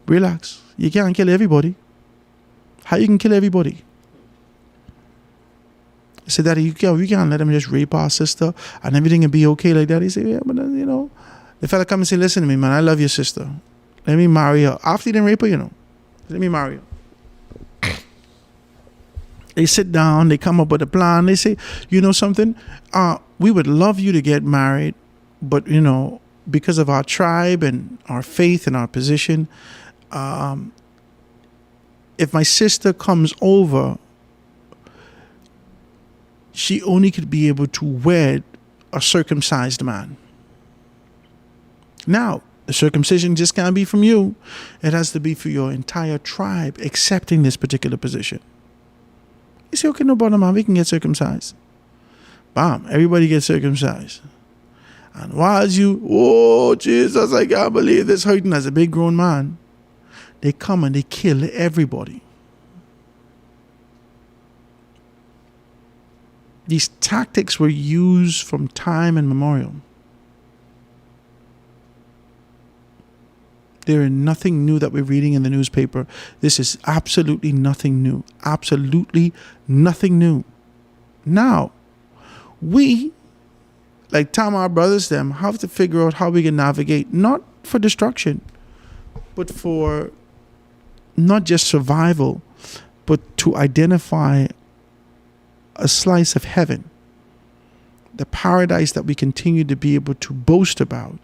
Relax. You can't kill everybody. How you can kill everybody? I said, Daddy, you can't let him just rape our sister and everything will be okay like that. He said, yeah, but then, the fella come and say, listen to me, man, I love your sister. Let me marry her. After they didn't rape her, you know. Let me marry her. They sit down, they come up with a plan. They say, you know something? We would love you to get married, but, you know, because of our tribe and our faith and our position, if my sister comes over, she only could be able to wed a circumcised man. Now, the circumcision just can't be from you. It has to be for your entire tribe accepting this particular position. You say, okay, no problem, man, we can get circumcised. Bam, everybody gets circumcised. And while you, oh, Jesus, I can't believe this, hurting as a big grown man, they come and they kill everybody. These tactics were used from time immemorial. There is nothing new that we're reading in the newspaper. This is absolutely nothing new. Absolutely nothing new. Now, we, like Tamar brothers them, have to figure out how we can navigate, not for destruction, but for not just survival, but to identify a slice of heaven, the paradise that we continue to be able to boast about.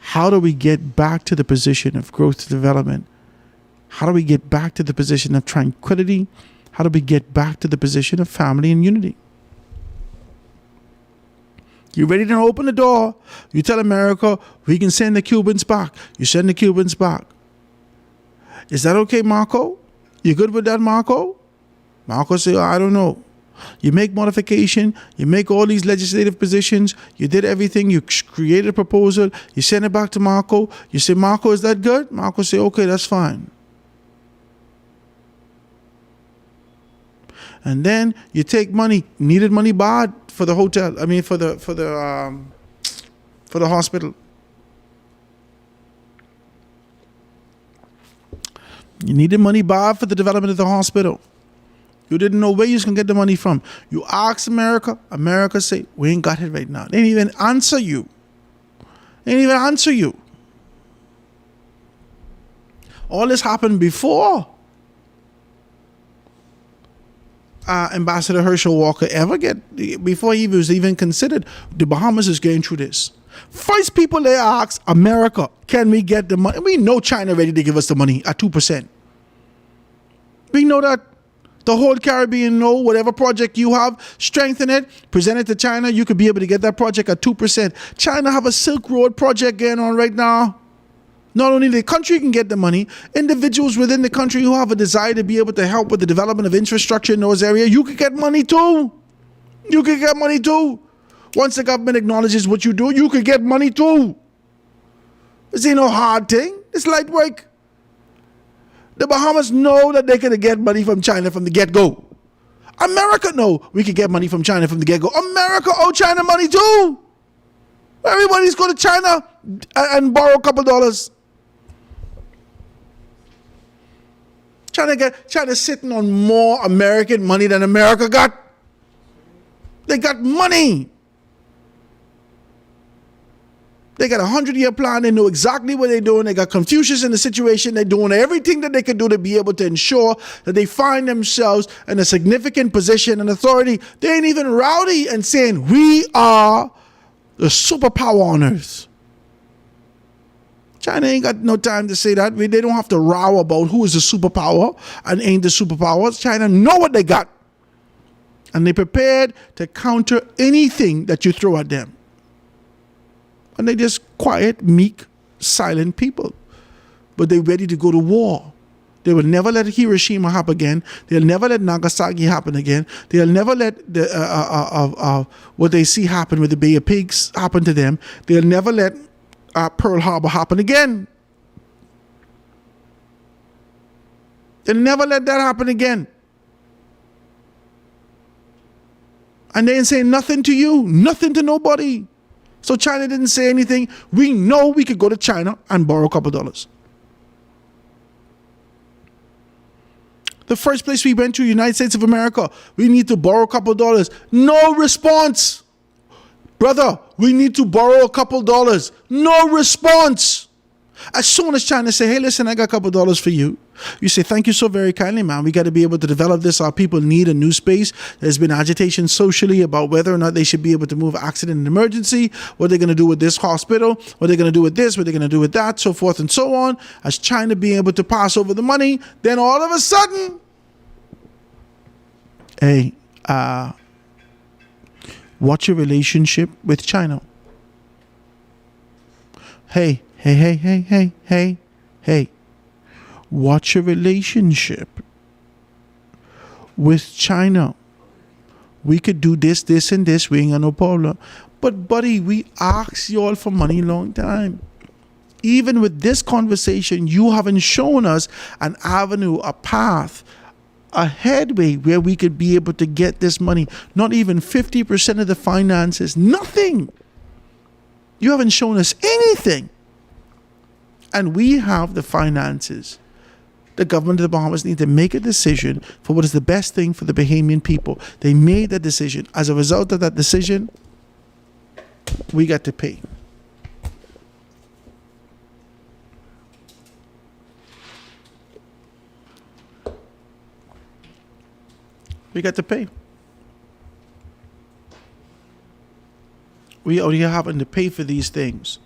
How do we get back to the position of growth and development? How do we get back to the position of tranquility? How do we get back to the position of family and unity? You ready to open the door? You tell America, we can send the Cubans back. You send the Cubans back. Is that okay, Marco? You good with that, Marco? Marco say, I don't know. You make modification, you make all these legislative positions, you did everything, you created a proposal, you send it back to Marco, you say, Marco, is that good? Marco say, okay, that's fine. And then you take money, needed money bad for the hotel, for the hospital. You needed money bad for the development of the hospital. You didn't know where you was going to get the money from. You ask America, America say, we ain't got it right now. They didn't even answer you. All this happened before Ambassador Herschel Walker before he was even considered. The Bahamas is going through this. First people they ask, America, can we get the money? We know China ready to give us the money at 2%. We know that. The whole Caribbean know whatever project you have, strengthen it, present it to China. You could be able to get that project at 2%. China have a Silk Road project going on right now. Not only the country can get the money, individuals within the country who have a desire to be able to help with the development of infrastructure in those areas, you could get money too. Once the government acknowledges what you do, you could get money too. This ain't no hard thing. It's light work. The Bahamas know that they can get money from China from the get-go. America know we can get money from China from the get-go. America owe China money too. Everybody's going to China and borrow a couple dollars. China's sitting on more American money than America got. They got money. They got a 100-year plan. They know exactly what they're doing. They got Confucius in the situation. They're doing everything that they could do to be able to ensure that they find themselves in a significant position and authority. They ain't even rowdy and saying, we are the superpower on earth. China ain't got no time to say that. They don't have to row about who is the superpower and ain't the superpower. China know what they got. And they prepared to counter anything that you throw at them. And they just quiet, meek, silent people. But they're ready to go to war. They will never let Hiroshima happen again. They'll never let Nagasaki happen again. They'll never let what they see happen with the Bay of Pigs happen to them. They'll never let Pearl Harbor happen again. They'll never let that happen again. And they ain't saying nothing to you, nothing to nobody. So China didn't say anything. We know we could go to China and borrow a couple dollars. The first place we went to, United States of America, we need to borrow a couple dollars. No response. Brother, we need to borrow a couple dollars. No response. As soon as China say, hey, listen, I got a couple dollars for you, you say, thank you so very kindly, man. We got to be able to develop this. Our people need a new space. There's been agitation socially about whether or not they should be able to move accident and emergency, what they're going to do with this hospital, what they're going to do with this, what they're going to do with that, so forth and so on. As China being able to pass over the money, then all of a sudden, hey, what's your relationship with China? Hey, what's your relationship with China? We could do this, this, and this. We ain't got no problem. But, buddy, we asked you all for money long time. Even with this conversation, you haven't shown us an avenue, a path, a headway where we could be able to get this money. Not even 50% of the finances. Nothing. You haven't shown us anything. And we have the finances. The government of the Bahamas need to make a decision for what is the best thing for the Bahamian people. They made that decision. As a result of that decision, we got to pay. We got to pay. We are having to pay for these things.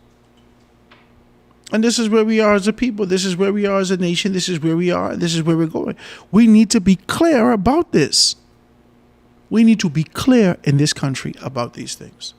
And this is where we are as a people. This is where we are as a nation. This is where we are. This is where we're going. We need to be clear about this. We need to be clear in this country about these things.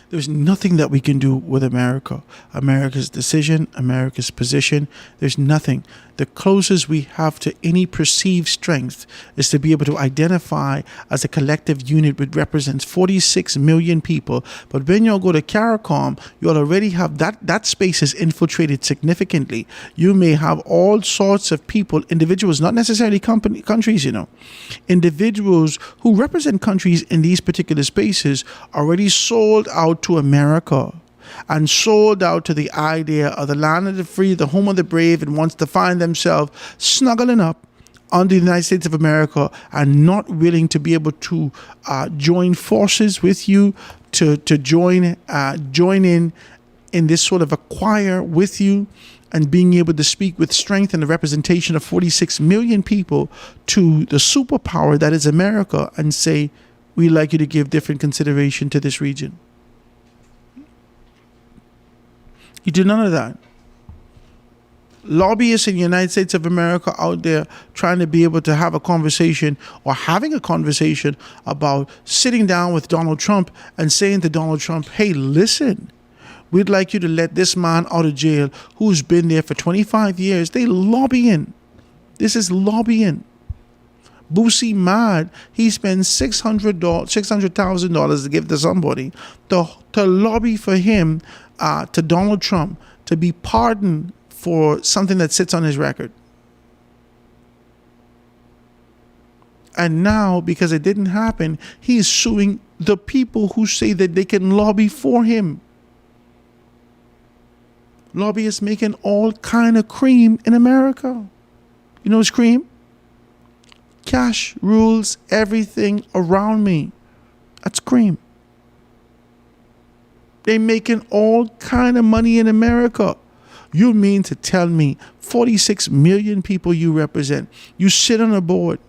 There's nothing that we can do with America. America's decision, America's position, there's nothing. The closest we have to any perceived strength is to be able to identify as a collective unit which represents 46 million people. But when y'all go to CARICOM, you'll already have that space is infiltrated significantly. You may have all sorts of people, individuals, not necessarily countries, individuals who represent countries in these particular spaces already sold out to America and sold out to the idea of the land of the free, the home of the brave, and wants to find themselves snuggling up under the United States of America and not willing to be able to join forces with you, to join in this sort of a choir with you, and being able to speak with strength and the representation of 46 million people to the superpower that is America and say, we'd like you to give different consideration to this region. You do none of that. Lobbyists in the United States of America out there trying to be able to have a conversation or having a conversation about sitting down with Donald Trump and saying to Donald Trump, hey, listen, we'd like you to let this man out of jail who's been there for 25 years. They lobbying. This is lobbying. Boosie mad. He spends $600,000 to give to somebody to lobby for him, to Donald Trump, to be pardoned for something that sits on his record. And now, because it didn't happen, he is suing the people who say that they can lobby for him. Lobbyists making all kind of cream in America. You know what's cream? Cash rules everything around me. That's cream. They making all kind of money in America. You mean to tell me 46 million people you represent, you sit on a board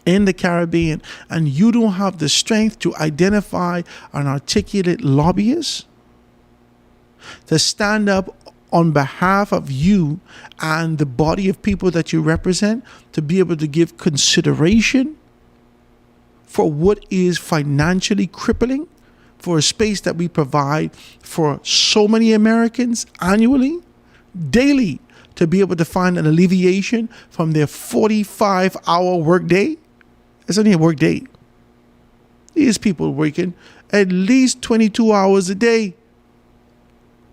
in the Caribbean and you don't have the strength to identify an articulate lobbyist to stand up on behalf of you and the body of people that you represent, to be able to give consideration for what is financially crippling, for a space that we provide for so many Americans annually, daily, to be able to find an alleviation from their 45-hour workday. It's only a work day. These people working at least 22 hours a day.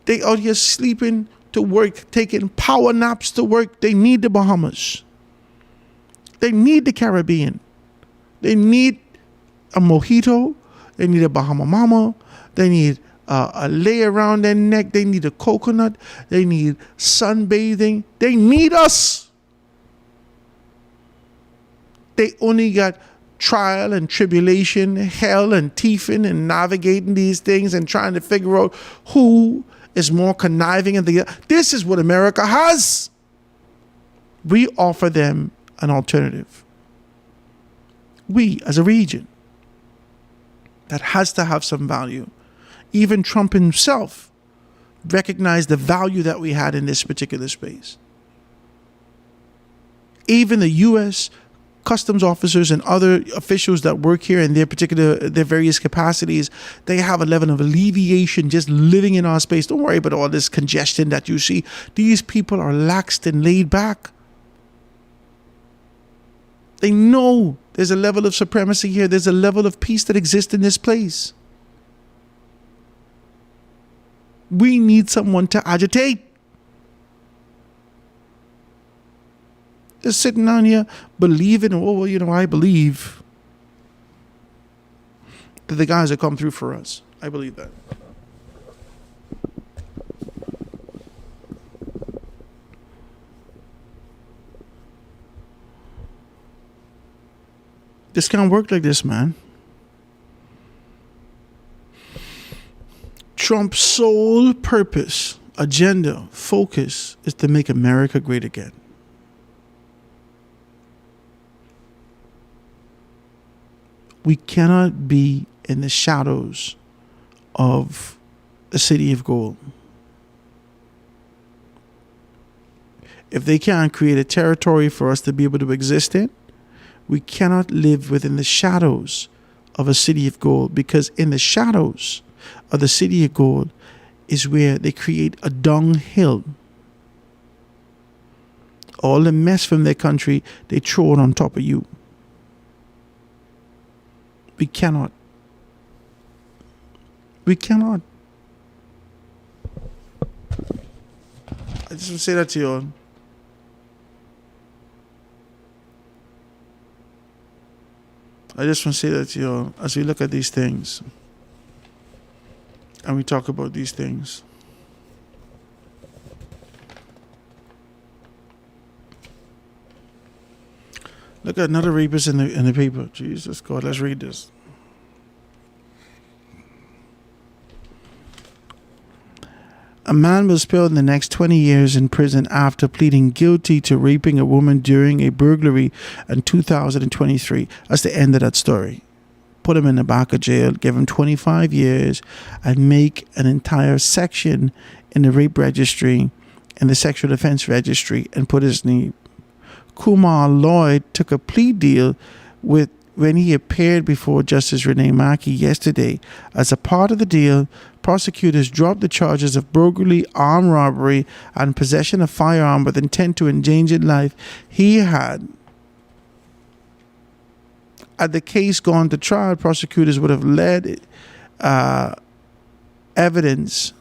They out here sleeping to work, taking power naps to work. They need the Bahamas. They need the Caribbean. They need a mojito. They need a Bahama Mama. They need a lay around their neck. They need a coconut. They need sunbathing. They need us. They only got trial and tribulation, hell and teething and navigating these things and trying to figure out who is more conniving. And this is what America has. We offer them an alternative. We, as a region, that has to have some value. Even Trump himself recognized the value that we had in this particular space. Even the U.S. customs officers and other officials that work here in their various capacities, they have a level of alleviation just living in our space. Don't worry about all this congestion that you see. These people are laxed and laid back. They know there's a level of supremacy here. There's a level of peace that exists in this place. We need someone to agitate. Just sitting down here believing, I believe that the guys that come through for us. I believe that. This can't work like this, man. Trump's sole purpose, agenda, focus is to make America great again. We cannot be in the shadows of the city of gold. If they can't create a territory for us to be able to exist in, we cannot live within the shadows of a city of gold, because in the shadows of the city of gold is where they create a dunghill. All the mess from their country, they throw it on top of you. We cannot. We cannot. I just want to say that to you all. I just want to say that to you all as we look at these things and we talk about these things. Look at another rapist in the paper. Jesus God, let's read this. A man will spend the next 20 years in prison after pleading guilty to raping a woman during a burglary in 2023. That's the end of that story. Put him in the back of jail, give him 25 years, and make an entire section in the rape registry and the sexual offense registry and put his name. Kumar Lloyd took a plea deal when he appeared before Justice Renee Mackey yesterday. As a part of the deal, prosecutors dropped the charges of burglary, armed robbery, and possession of firearm with intent to endanger life he had. Had the case gone to trial, prosecutors would have led evidence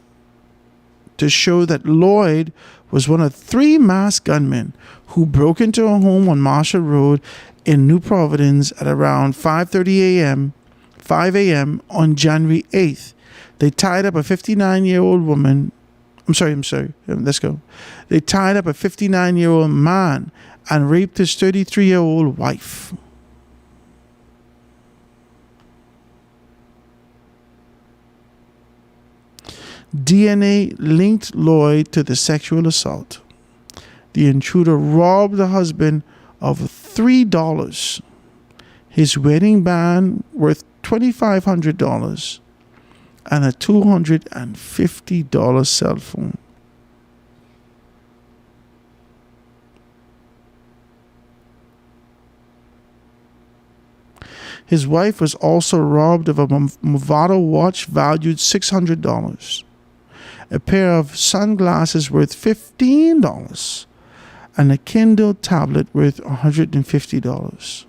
to show that Lloyd was one of 3 masked gunmen who broke into a home on Marshall Road in New Providence at around 5 a.m. on January 8th. They tied up a 59-year-old woman. Let's go. They tied up a 59-year-old man and raped his 33-year-old wife. DNA linked Lloyd to the sexual assault. The intruder robbed the husband of $3, his wedding band worth $2,500, and a $250 cell phone. His wife was also robbed of a Movado watch valued $600, a pair of sunglasses worth $15, and a Kindle tablet worth $150.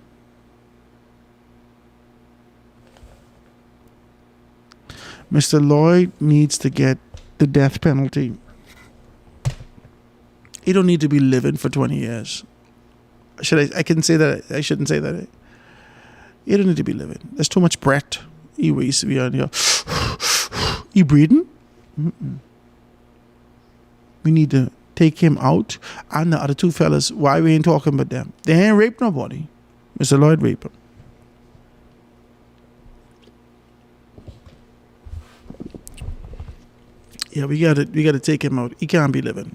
Mr. Lloyd needs to get the death penalty. He don't need to be living for 20 years. I can say that. I shouldn't say that. You don't need to be living. There's too much breath. He used to be on here. You breathing? Mm-mm. We need to take him out and the other 2 fellas. Why we ain't talking about them? They ain't raped nobody. Mr. Lloyd raped him. Yeah, we gotta take him out. He can't be living.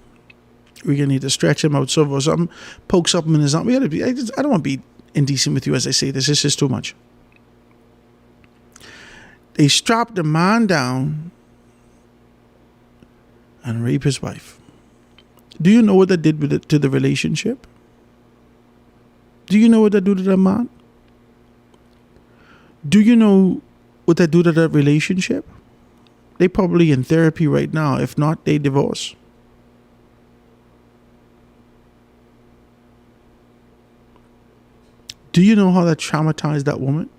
We're gonna need to stretch him out so or something, poke something in his arm. We gotta be. I don't want to be indecent with you as I say this. This is too much. They strap the man down and rape his wife. Do you know what that did with to the relationship? Do you know what that did to that man? Do you know what that did to that relationship? They probably in therapy right now. If not, they divorce. Do you know how that traumatized that woman?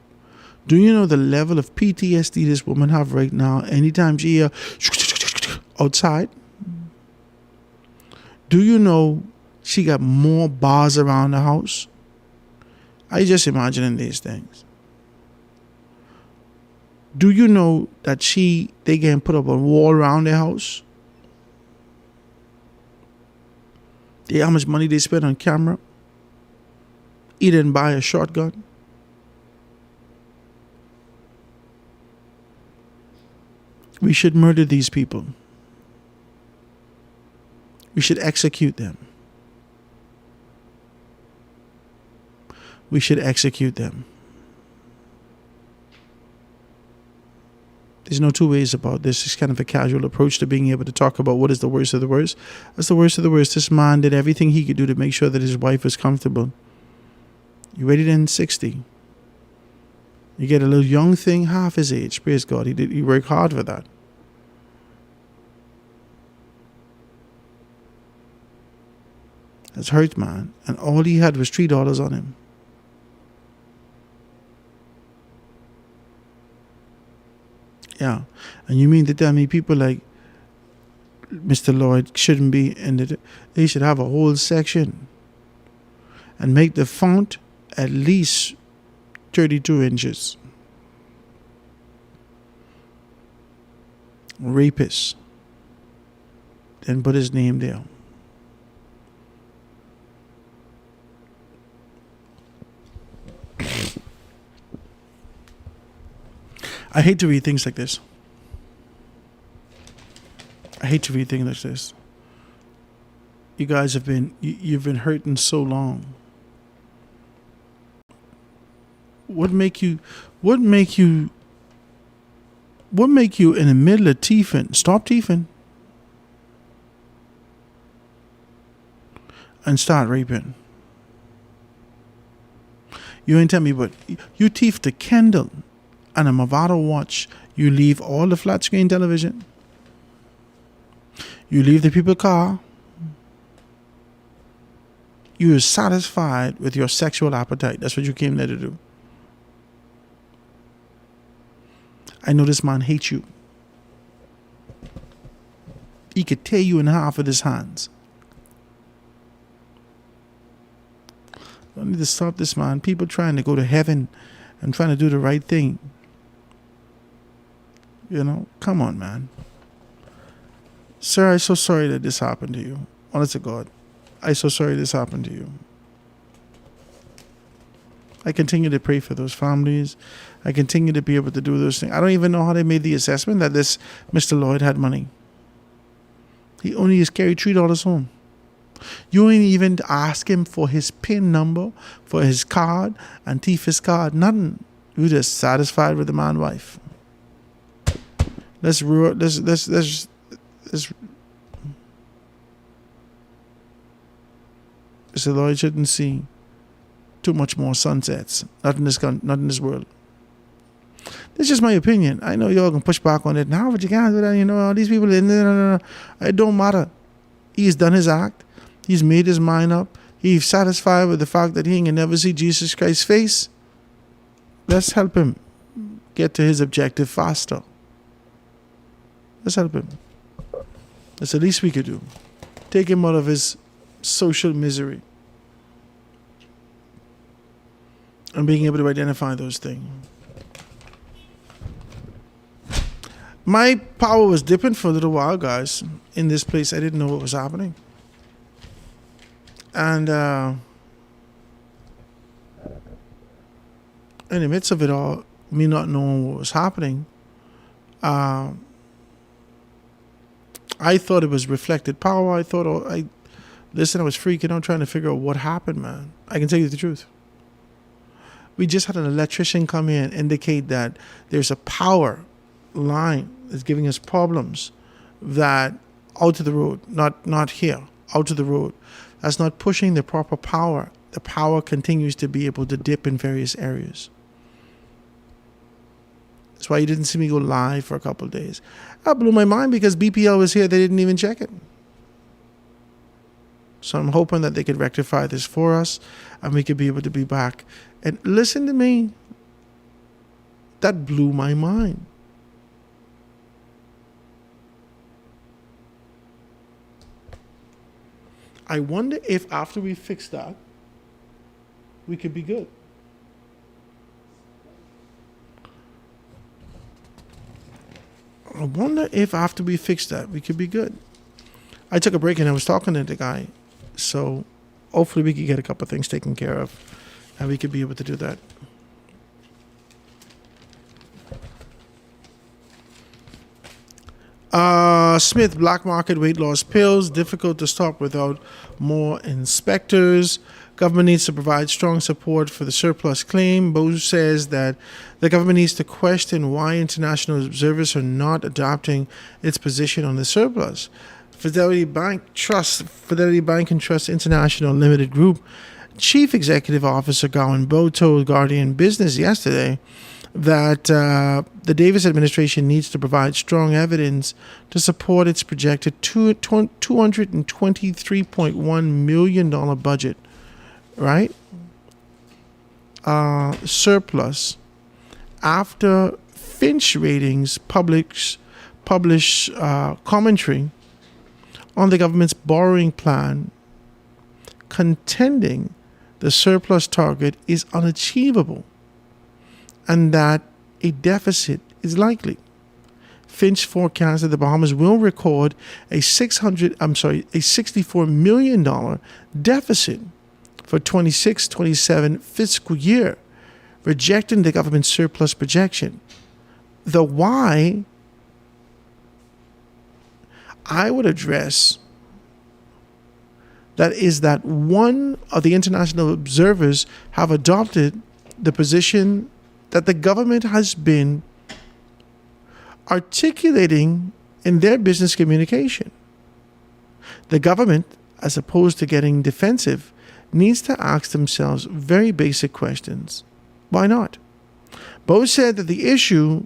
Do you know the level of PTSD this woman have right now? Anytime she outside. Do you know she got more bars around the house? I just imagining these things. Do you know that they can put up a wall around their house? How much money they spend on camera? He didn't buy a shotgun. We should murder these people. We should execute them. We should execute them. There's no two ways about this. It's kind of a casual approach to being able to talk about what is the worst of the worst. That's the worst of the worst. This man did everything he could do to make sure that his wife was comfortable. You ready to end 60? You get a little young thing, half his age. Praise God. He worked hard for that. That's hurt, man. And all he had was $3 on him. Yeah. And you mean to tell me people like Mr. Lloyd shouldn't be in it? They should have a whole section and make the font at least 32 inches. Rapist. Then put his name there. I hate to read things like this. I hate to read things like this. You guys have been, you've been hurting so long. What make you in the middle of teething? Stop teething and start raping. You ain't tell me, but you teeth the Kendall and a Movado watch. You leave all the flat screen television. You leave the people car. You are satisfied with your sexual appetite. That's what you came there to do. I know this man hates you. He could tear you in half with his hands. I need to stop this, man. People trying to go to heaven and trying to do the right thing. You know, come on, man. Sir, I'm so sorry that this happened to you. Honest to God, I'm so sorry this happened to you. I continue to pray for those families. I continue to be able to do those things. I don't even know how they made the assessment that this Mr. Lloyd had money. He only just carried $3 home. You ain't even ask him for his PIN number, for his card, and thief his card. Nothing. You just satisfied with the man wife. Mr. Lloyd shouldn't see too much more sunsets. Not in this world. That's just my opinion. I know y'all can push back on it now, but you can't do that. You know, all these people, no. It don't matter. He's done his act. He's made his mind up. He's satisfied with the fact that he can never see Jesus Christ's face. Let's help him get to his objective faster. Let's help him. That's the least we could do. Take him out of his social misery. And being able to identify those things. My power was dipping for a little while, guys. In this place, I didn't know what was happening. And in the midst of it all, me not knowing what was happening, I thought it was reflected power. I thought, I was freaking out trying to figure out what happened, man. I can tell you the truth. We just had an electrician come in and indicate that there's a power line that's giving us problems, that out to the road, not here, out to the road. That's not pushing the proper power. The power continues to be able to dip in various areas. That's why you didn't see me go live for a couple of days. That blew my mind because BPL was here. They didn't even check it. So I'm hoping that they could rectify this for us and we could be able to be back. And listen to me. That blew my mind. I wonder if after we fix that, we could be good. I wonder if after we fix that, we could be good. I took a break and I was talking to the guy. So hopefully we could get a couple of things taken care of and we could be able to do that. Smith, black market weight loss pills, difficult to stop without more inspectors. Government needs to provide strong support for the surplus claim. Bose says that the government needs to question why international observers are not adopting its position on the surplus. Fidelity Bank and Trust International Limited Group Chief Executive Officer Gowan Bowe told Guardian Business yesterday that the Davis administration needs to provide strong evidence to support its projected $223.1 million budget, right? Surplus after Finch Ratings publish commentary on the government's borrowing plan, contending the surplus target is unachievable and that a deficit is likely. Finch forecasts that the Bahamas will record a $64 million deficit for 26-27 fiscal year, rejecting the government's surplus projection. The why I would address that is that one of the international observers have adopted the position that the government has been articulating in their business communication. The government, as opposed to getting defensive, needs to ask themselves very basic questions. Why not? Bowe said that the issue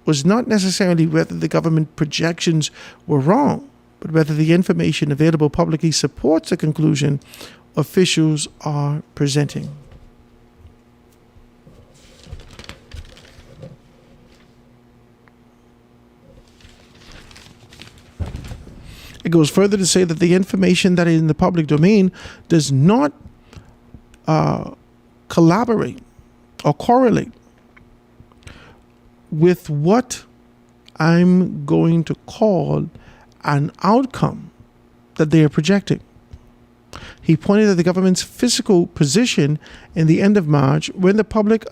was not necessarily whether the government projections were wrong, but whether the information available publicly supports the conclusion officials are presenting. It goes further to say that the information that is in the public domain does not collaborate or correlate with what I'm going to call an outcome that they are projecting. He pointed at the government's fiscal position in the end of March when the public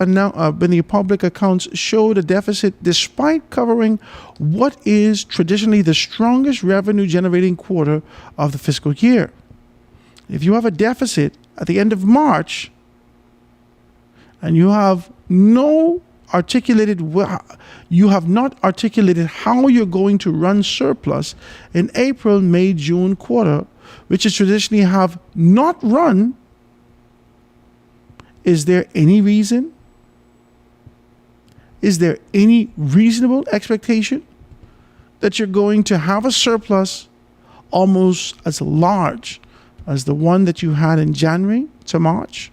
accounts showed a deficit despite covering what is traditionally the strongest revenue generating quarter of the fiscal year. If you have a deficit at the end of March and you have not articulated how you're going to run surplus in April, May, June quarter, which is traditionally have not run, is there any reason? Is there any reasonable expectation that you're going to have a surplus almost as large as the one that you had in January to March?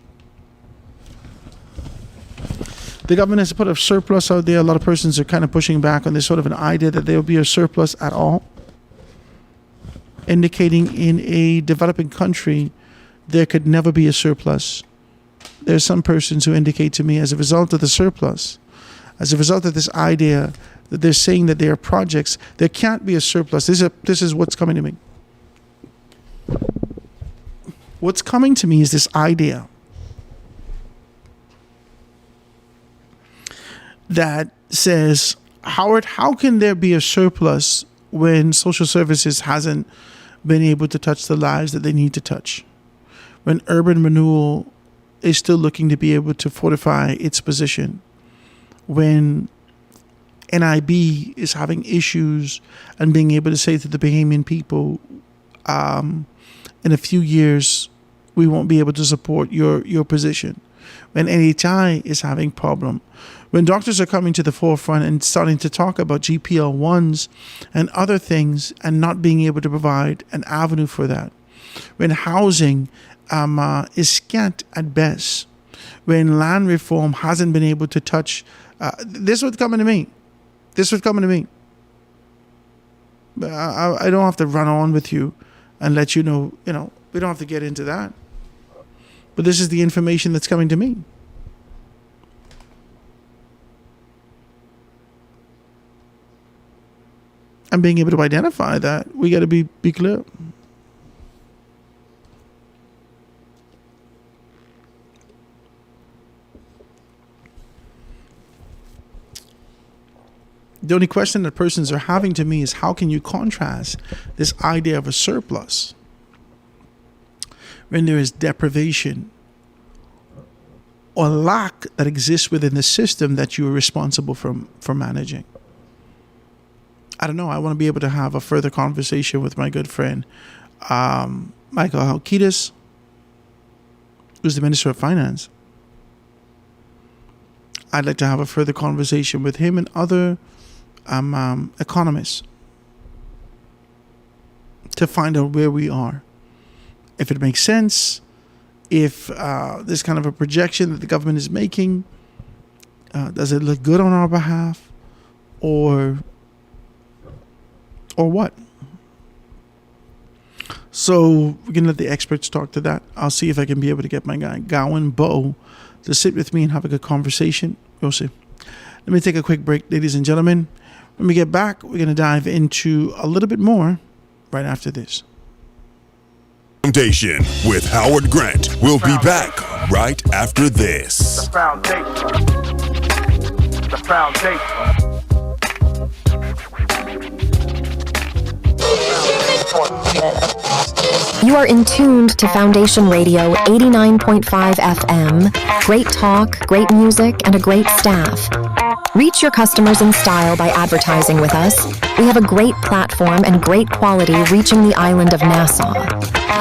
The government has put a surplus out there. A lot of persons are kind of pushing back on this sort of an idea that there will be a surplus at all, indicating in a developing country there could never be a surplus. There are some persons who indicate to me as a result of the surplus, as a result of this idea that they're saying that there are projects, there can't be a surplus. This is what's coming to me. What's coming to me is this idea that says, Howard, how can there be a surplus when social services hasn't been able to touch the lives that they need to touch, when urban renewal is still looking to be able to fortify its position, when NIB is having issues and being able to say to the Bahamian people, in a few years, we won't be able to support your position. When NHI is having problem, when doctors are coming to the forefront and starting to talk about GPL1s and other things and not being able to provide an avenue for that, when housing is scant at best, when land reform hasn't been able to touch, this was coming to me. This was coming to me. I don't have to run on with you and let you know, we don't have to get into that. But this is the information that's coming to me. And being able to identify that, we got to be clear. The only question that persons are having to me is, how can you contrast this idea of a surplus when there is deprivation or lack that exists within the system that you are responsible for managing? I don't know. I want to be able to have a further conversation with my good friend, Michael Halkitis, who's the Minister of Finance. I'd like to have a further conversation with him and other economists to find out where we are. If it makes sense, if this kind of a projection that the government is making, does it look good on our behalf, or what? So we're gonna let the experts talk to that. I'll see if I can be able to get my guy Gowan Bow to sit with me and have a good conversation. We'll see. Let me take a quick break, ladies and gentlemen. When we get back, we're gonna dive into a little bit more right after this. Foundation with Howard Grant. We'll be back right after this. The foundation. The foundation. You are in tuned to Foundation Radio 89.5 FM. Great talk, great music, and a great staff. Reach your customers in style by advertising with us. We have a great platform and great quality reaching the island of Nassau.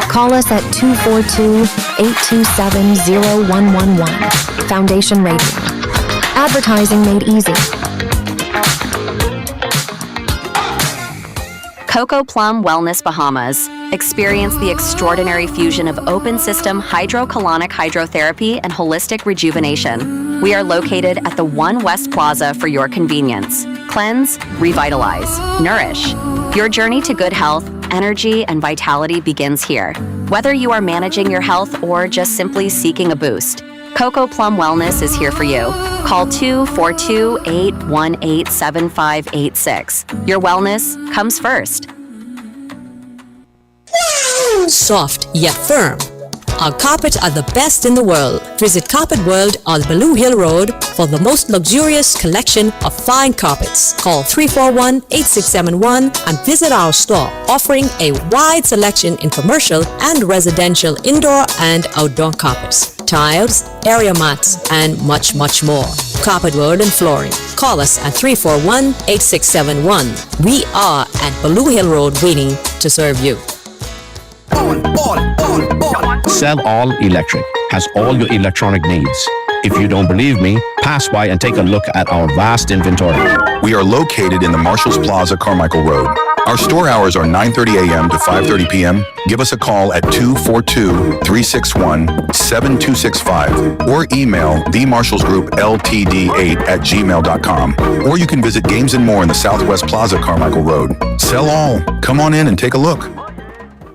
Call us at 242-827-0111. Foundation Radio. Advertising made easy. Coco Plum Wellness Bahamas. Experience the extraordinary fusion of open system hydrocolonic hydrotherapy and holistic rejuvenation. We are located at the One West Plaza for your convenience. Cleanse, revitalize, nourish. Your journey to good health, energy, and vitality begins here. Whether you are managing your health or just simply seeking a boost, Coco Plum Wellness is here for you. Call 242-818-7586. Your wellness comes first. Soft yet firm. Our carpets are the best in the world. Visit Carpet World on Baloo Hill Road for the most luxurious collection of fine carpets. Call 341-8671 and visit our store, offering a wide selection in commercial and residential indoor and outdoor carpets, tiles, area mats, and much, much more. Carpet World and Flooring. Call us at 341-8671. We are at Baloo Hill Road waiting to serve you. Sell All Electric has all your electronic needs. If you don't believe me, pass by and take a look at our vast inventory. We are located in the Marshalls Plaza, Carmichael Road. Our store hours are 9:30 a.m. to 5:30 p.m. Give us a call at 242-361-7265 or email themarshallsgroupltd8@gmail.com. Or you can visit Games and More in the Southwest Plaza, Carmichael Road. Sell all. Come on in and take a look.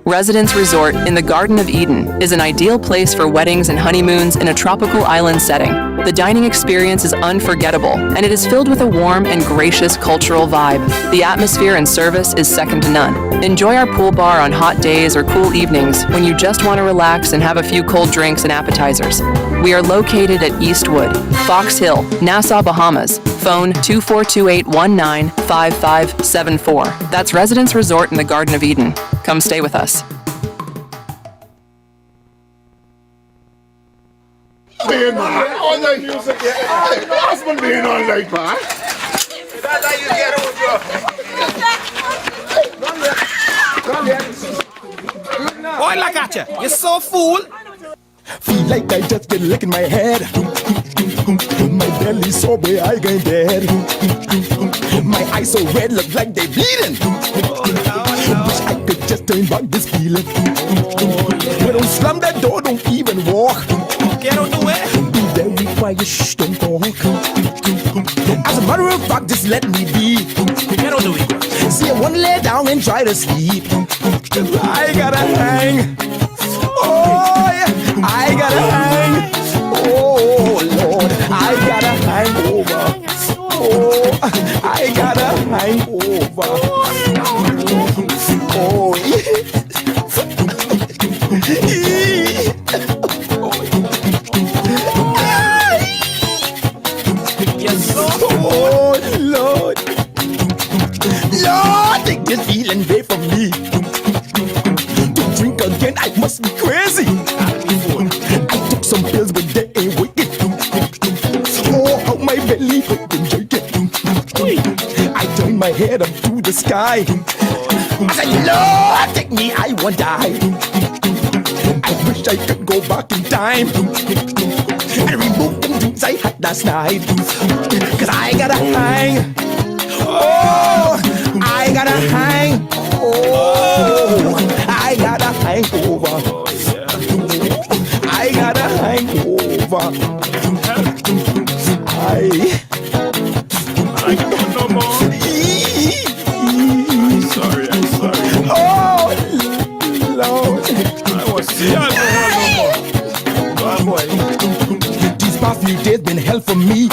Residence Resort in the Garden of Eden is an ideal place for weddings and honeymoons in a tropical island setting. The dining experience is unforgettable, and it is filled with a warm and gracious cultural vibe. The atmosphere and service is second to none. Enjoy our pool bar on hot days or cool evenings when you just want to relax and have a few cold drinks and appetizers. We are located at Eastwood, Fox Hill, Nassau, Bahamas. Phone 2428195574. That's Residence Resort in the Garden of Eden. Come stay with us. Being all night music, yeah. What's been being all night, man? That's how you get over. Boy, look at you. You're so fool. Feel like I just been licking my head. My belly so big I ain't dead. My eyes so red look like they bleeding. Wish I could just turn back this feeling. We don't slam that door, don't even walk. Get out the way. Be very quiet, shh, don't talk. As a matter of fact, just let me be. Get out the way. See, I wanna lay down and try to sleep. I gotta hang. Oh, yeah. I gotta hang. Oh, Lord, I gotta hang over. Oh, I gotta hang over. Oh, yeah. Oh, Lord. Lord, take this feeling away from me. To drink again, I must be crazy. I took some pills, but they ain't working. Oh, how my belly fucking jerking. I turn my head up to the sky. I said, Lord, take me, I won't die. I wish I could go back in time and remove them dreams I had last night. Cause I gotta hang. Oh, I gotta hang. Oh, I gotta hang over. I gotta hang over. I can't no more. I'm sorry. Oh, Lord. I was young no more. These past few days been hell for me.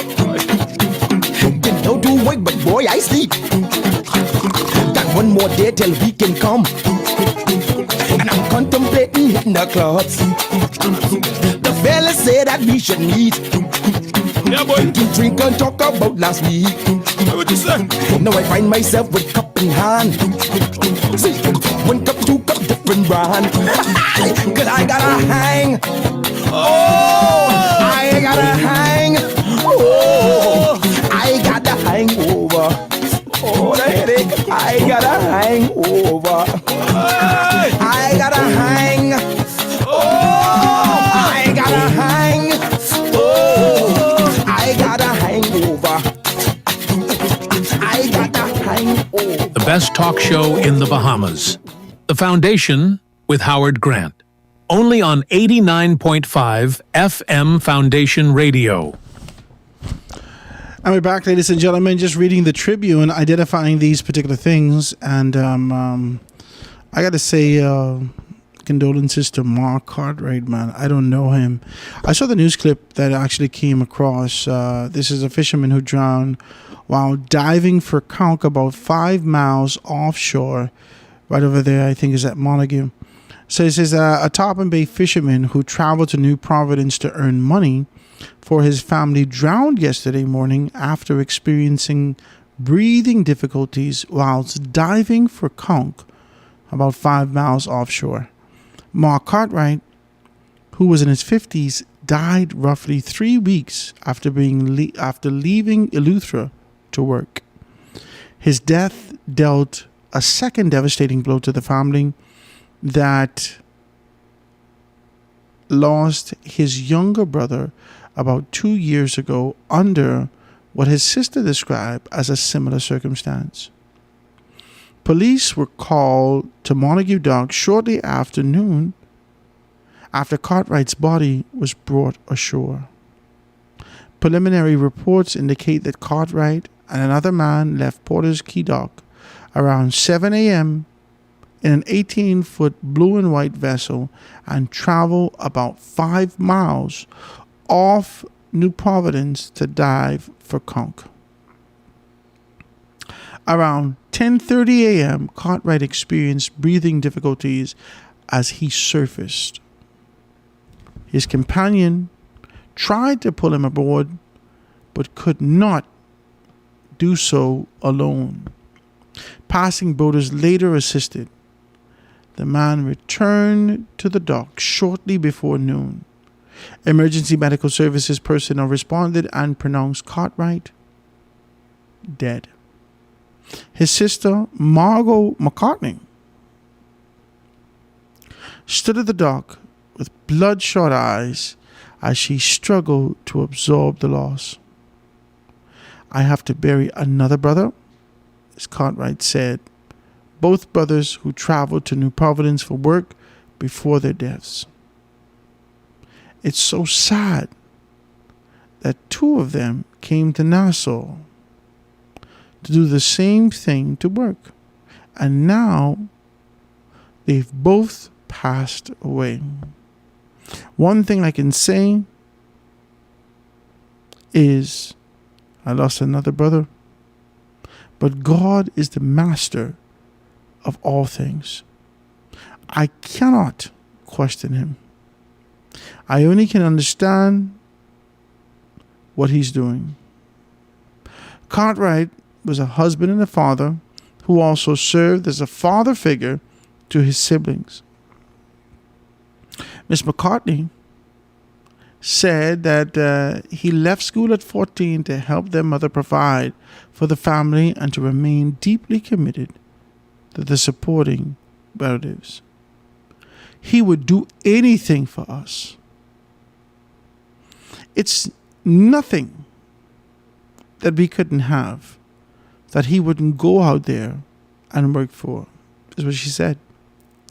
Didn't know to wake, but boy, I sleep. Got one more day till we can come. And I'm contemplating hitting the clubs. The fellas say that we should meet. Yeah, boy. To drink and talk about last week. What you say? Now I find myself with cup in hand. See, 1 cup, 2 cup, different brand. Cause I gotta hang. Oh, I gotta hang. Oh, I gotta hang over. Oh, the headache. I gotta hang over. I gotta hang. Oh, I gotta hang. Oh, I gotta hang over. I gotta hang over. The best talk show in the Bahamas. The Foundation with Howard Grant. Only on 89.5 FM Foundation Radio. And we're back, ladies and gentlemen, just reading the Tribune, identifying these particular things. And I got to say, condolences to Mark Cartwright, man. I don't know him. I saw the news clip that actually came across. This is a fisherman who drowned while diving for conch about 5 miles offshore. Right over there, I think, is at Montague. So it says a Tarpon Bay fisherman who traveled to New Providence to earn money for his family drowned yesterday morning after experiencing breathing difficulties whilst diving for conch about 5 miles offshore. Mark Cartwright, who was in his 50s, died roughly 3 weeks after leaving Eleuthera to work. His death dealt a second devastating blow to the family that lost his younger brother about 2 years ago under what his sister described as a similar circumstance. Police were called to Montague Dock shortly after noon after Cartwright's body was brought ashore. Preliminary reports indicate that Cartwright and another man left Porter's Key Dock around 7 a.m. in an 18-foot blue and white vessel and travel about 5 miles off New Providence to dive for conch. Around 10:30 a.m., Cartwright experienced breathing difficulties as he surfaced. His companion tried to pull him aboard, but could not do so alone. Passing boaters later assisted. The man returned to the dock shortly before noon. Emergency medical services personnel responded and pronounced Cartwright dead. His sister, Margot McCartney, stood at the dock with bloodshot eyes as she struggled to absorb the loss. "I have to bury another brother," as Cartwright said, both brothers who traveled to New Providence for work before their deaths. "It's so sad that two of them came to Nassau to do the same thing to work, and now they've both passed away. One thing I can say is I lost another brother, but God is the master of all things. I cannot question him. I only can understand what he's doing." Cartwright was a husband and a father who also served as a father figure to his siblings. Miss McCartney said that he left school at 14 to help their mother provide for the family and to remain deeply committed to the supporting relatives. He would do anything for us. It's nothing that we couldn't have that he wouldn't go out there and work for, is what she said.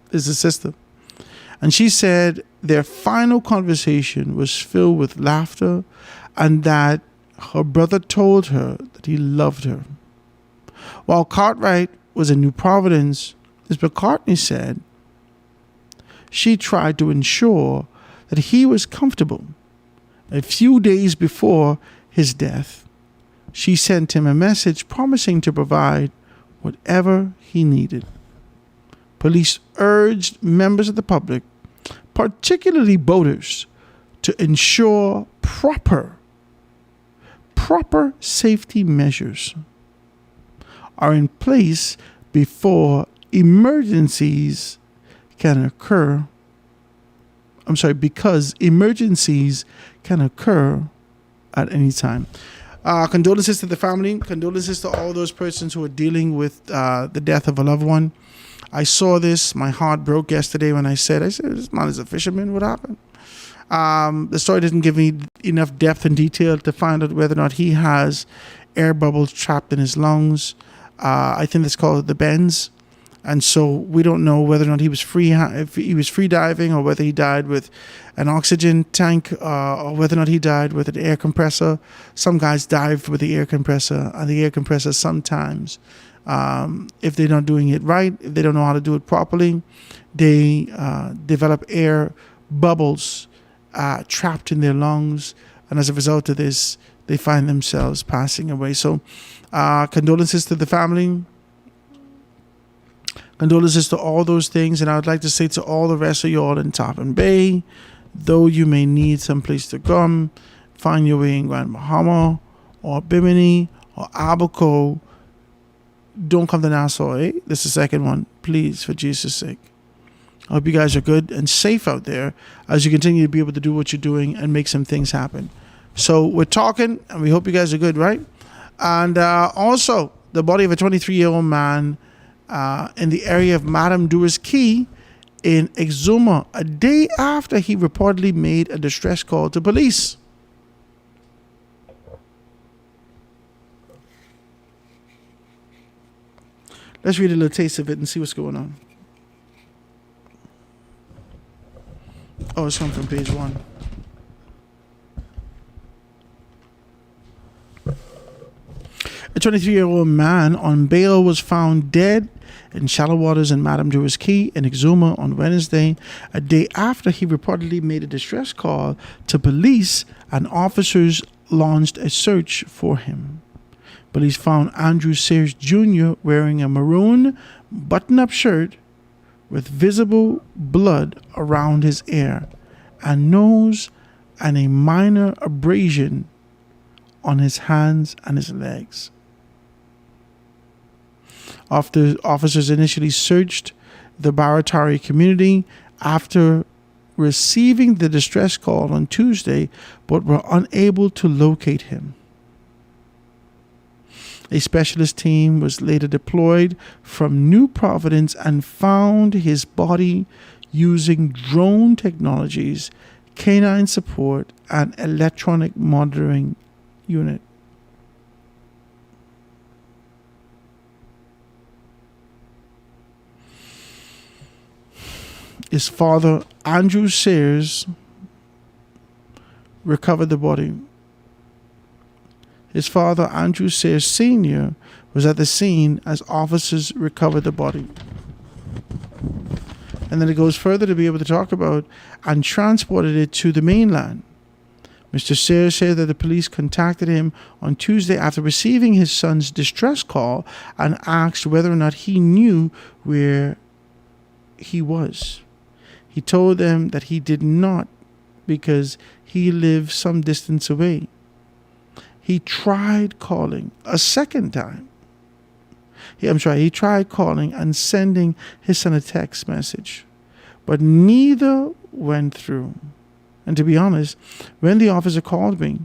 This is his sister. And she said their final conversation was filled with laughter and that her brother told her that he loved her. While Cartwright was in New Providence, Miss McCartney said she tried to ensure that he was comfortable. A few days before his death, she sent him a message promising to provide whatever he needed. Police urged members of the public, particularly boaters, to ensure proper safety measures are in place before emergencies can occur. Because emergencies can occur at any time. Condolences to the family. Condolences to all those persons who are dealing with the death of a loved one. I saw this. My heart broke yesterday when I said, this man is a fisherman. What happened? The story didn't give me enough depth and detail to find out whether or not he has air bubbles trapped in his lungs. I think that's called the bends. And so we don't know whether or not he was if he was free diving, or whether he died with an oxygen tank, or whether or not he died with an air compressor. Some guys dived with the air compressor, and the air compressor sometimes, if they're not doing it right, if they don't know how to do it properly, they develop air bubbles trapped in their lungs, and as a result of this, they find themselves passing away. So condolences to the family. Condolences to all those things, and I would like to say to all the rest of y'all in Tarpon Bay, though you may need some place to come, find your way in Grand Bahama, or Bimini, or Abaco, don't come to Nassau, eh? This is the second one, please, for Jesus' sake. I hope you guys are good and safe out there as you continue to be able to do what you're doing and make some things happen. So we're talking, and we hope you guys are good, right? And also, the body of a 23-year-old man in the area of Madame Dewars Key in Exuma, a day after he reportedly made a distress call to police. Let's read a little taste of it and see what's going on. Oh, it's coming from page 1. A 23-year-old man on bail was found dead in shallow waters in Madame Dewars Key in Exuma on Wednesday, a day after he reportedly made a distress call to police, and officers launched a search for him. Police found Andrew Sears Jr. wearing a maroon button-up shirt with visible blood around his ear and nose and a minor abrasion on his hands and his legs. After officers initially searched the Baratari community after receiving the distress call on Tuesday, but were unable to locate him. A specialist team was later deployed from New Providence and found his body using drone technologies, canine support, and electronic monitoring unit. His father, Andrew Sears, recovered the body. His father, Andrew Sears Sr., was at the scene as officers recovered the body. And then it goes further to be able to talk about and transported it to the mainland. Mr. Sears said that the police contacted him on Tuesday after receiving his son's distress call and asked whether or not he knew where he was. He told them that he did not because he lived some distance away. He tried calling a second time. He tried calling and sending his son a text message, but neither went through. And to be honest, when the officer called me,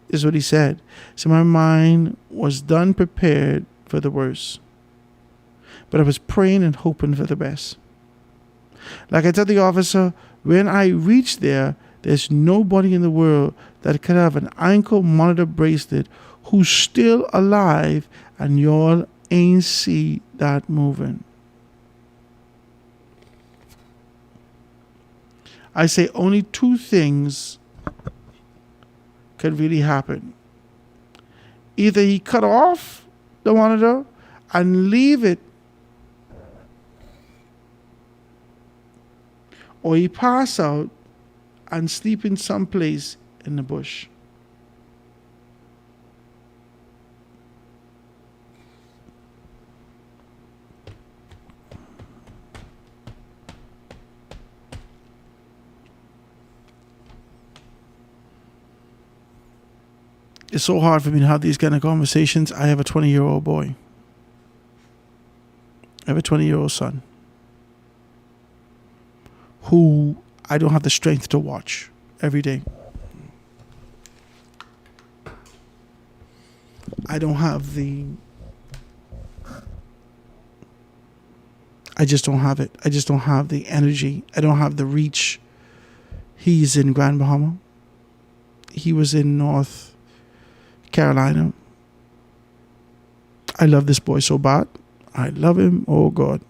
this is what he said. So my mind was done prepared for the worst, but I was praying and hoping for the best. Like I told the officer, when I reached there, there's nobody in the world that could have an ankle monitor bracelet who's still alive, and y'all ain't see that moving. I say only two things could really happen. Either he cut off the monitor and leave it, or he pass out and sleep in some place in the bush. It's so hard for me to have these kind of conversations. I have a 20-year-old boy. I have a 20-year-old son who I don't have the strength to watch every day. I don't have the... I just don't have it. I just don't have the energy. I don't have the reach. He's in Grand Bahama. He was in North Carolina. I love this boy so bad. I love him. Oh God.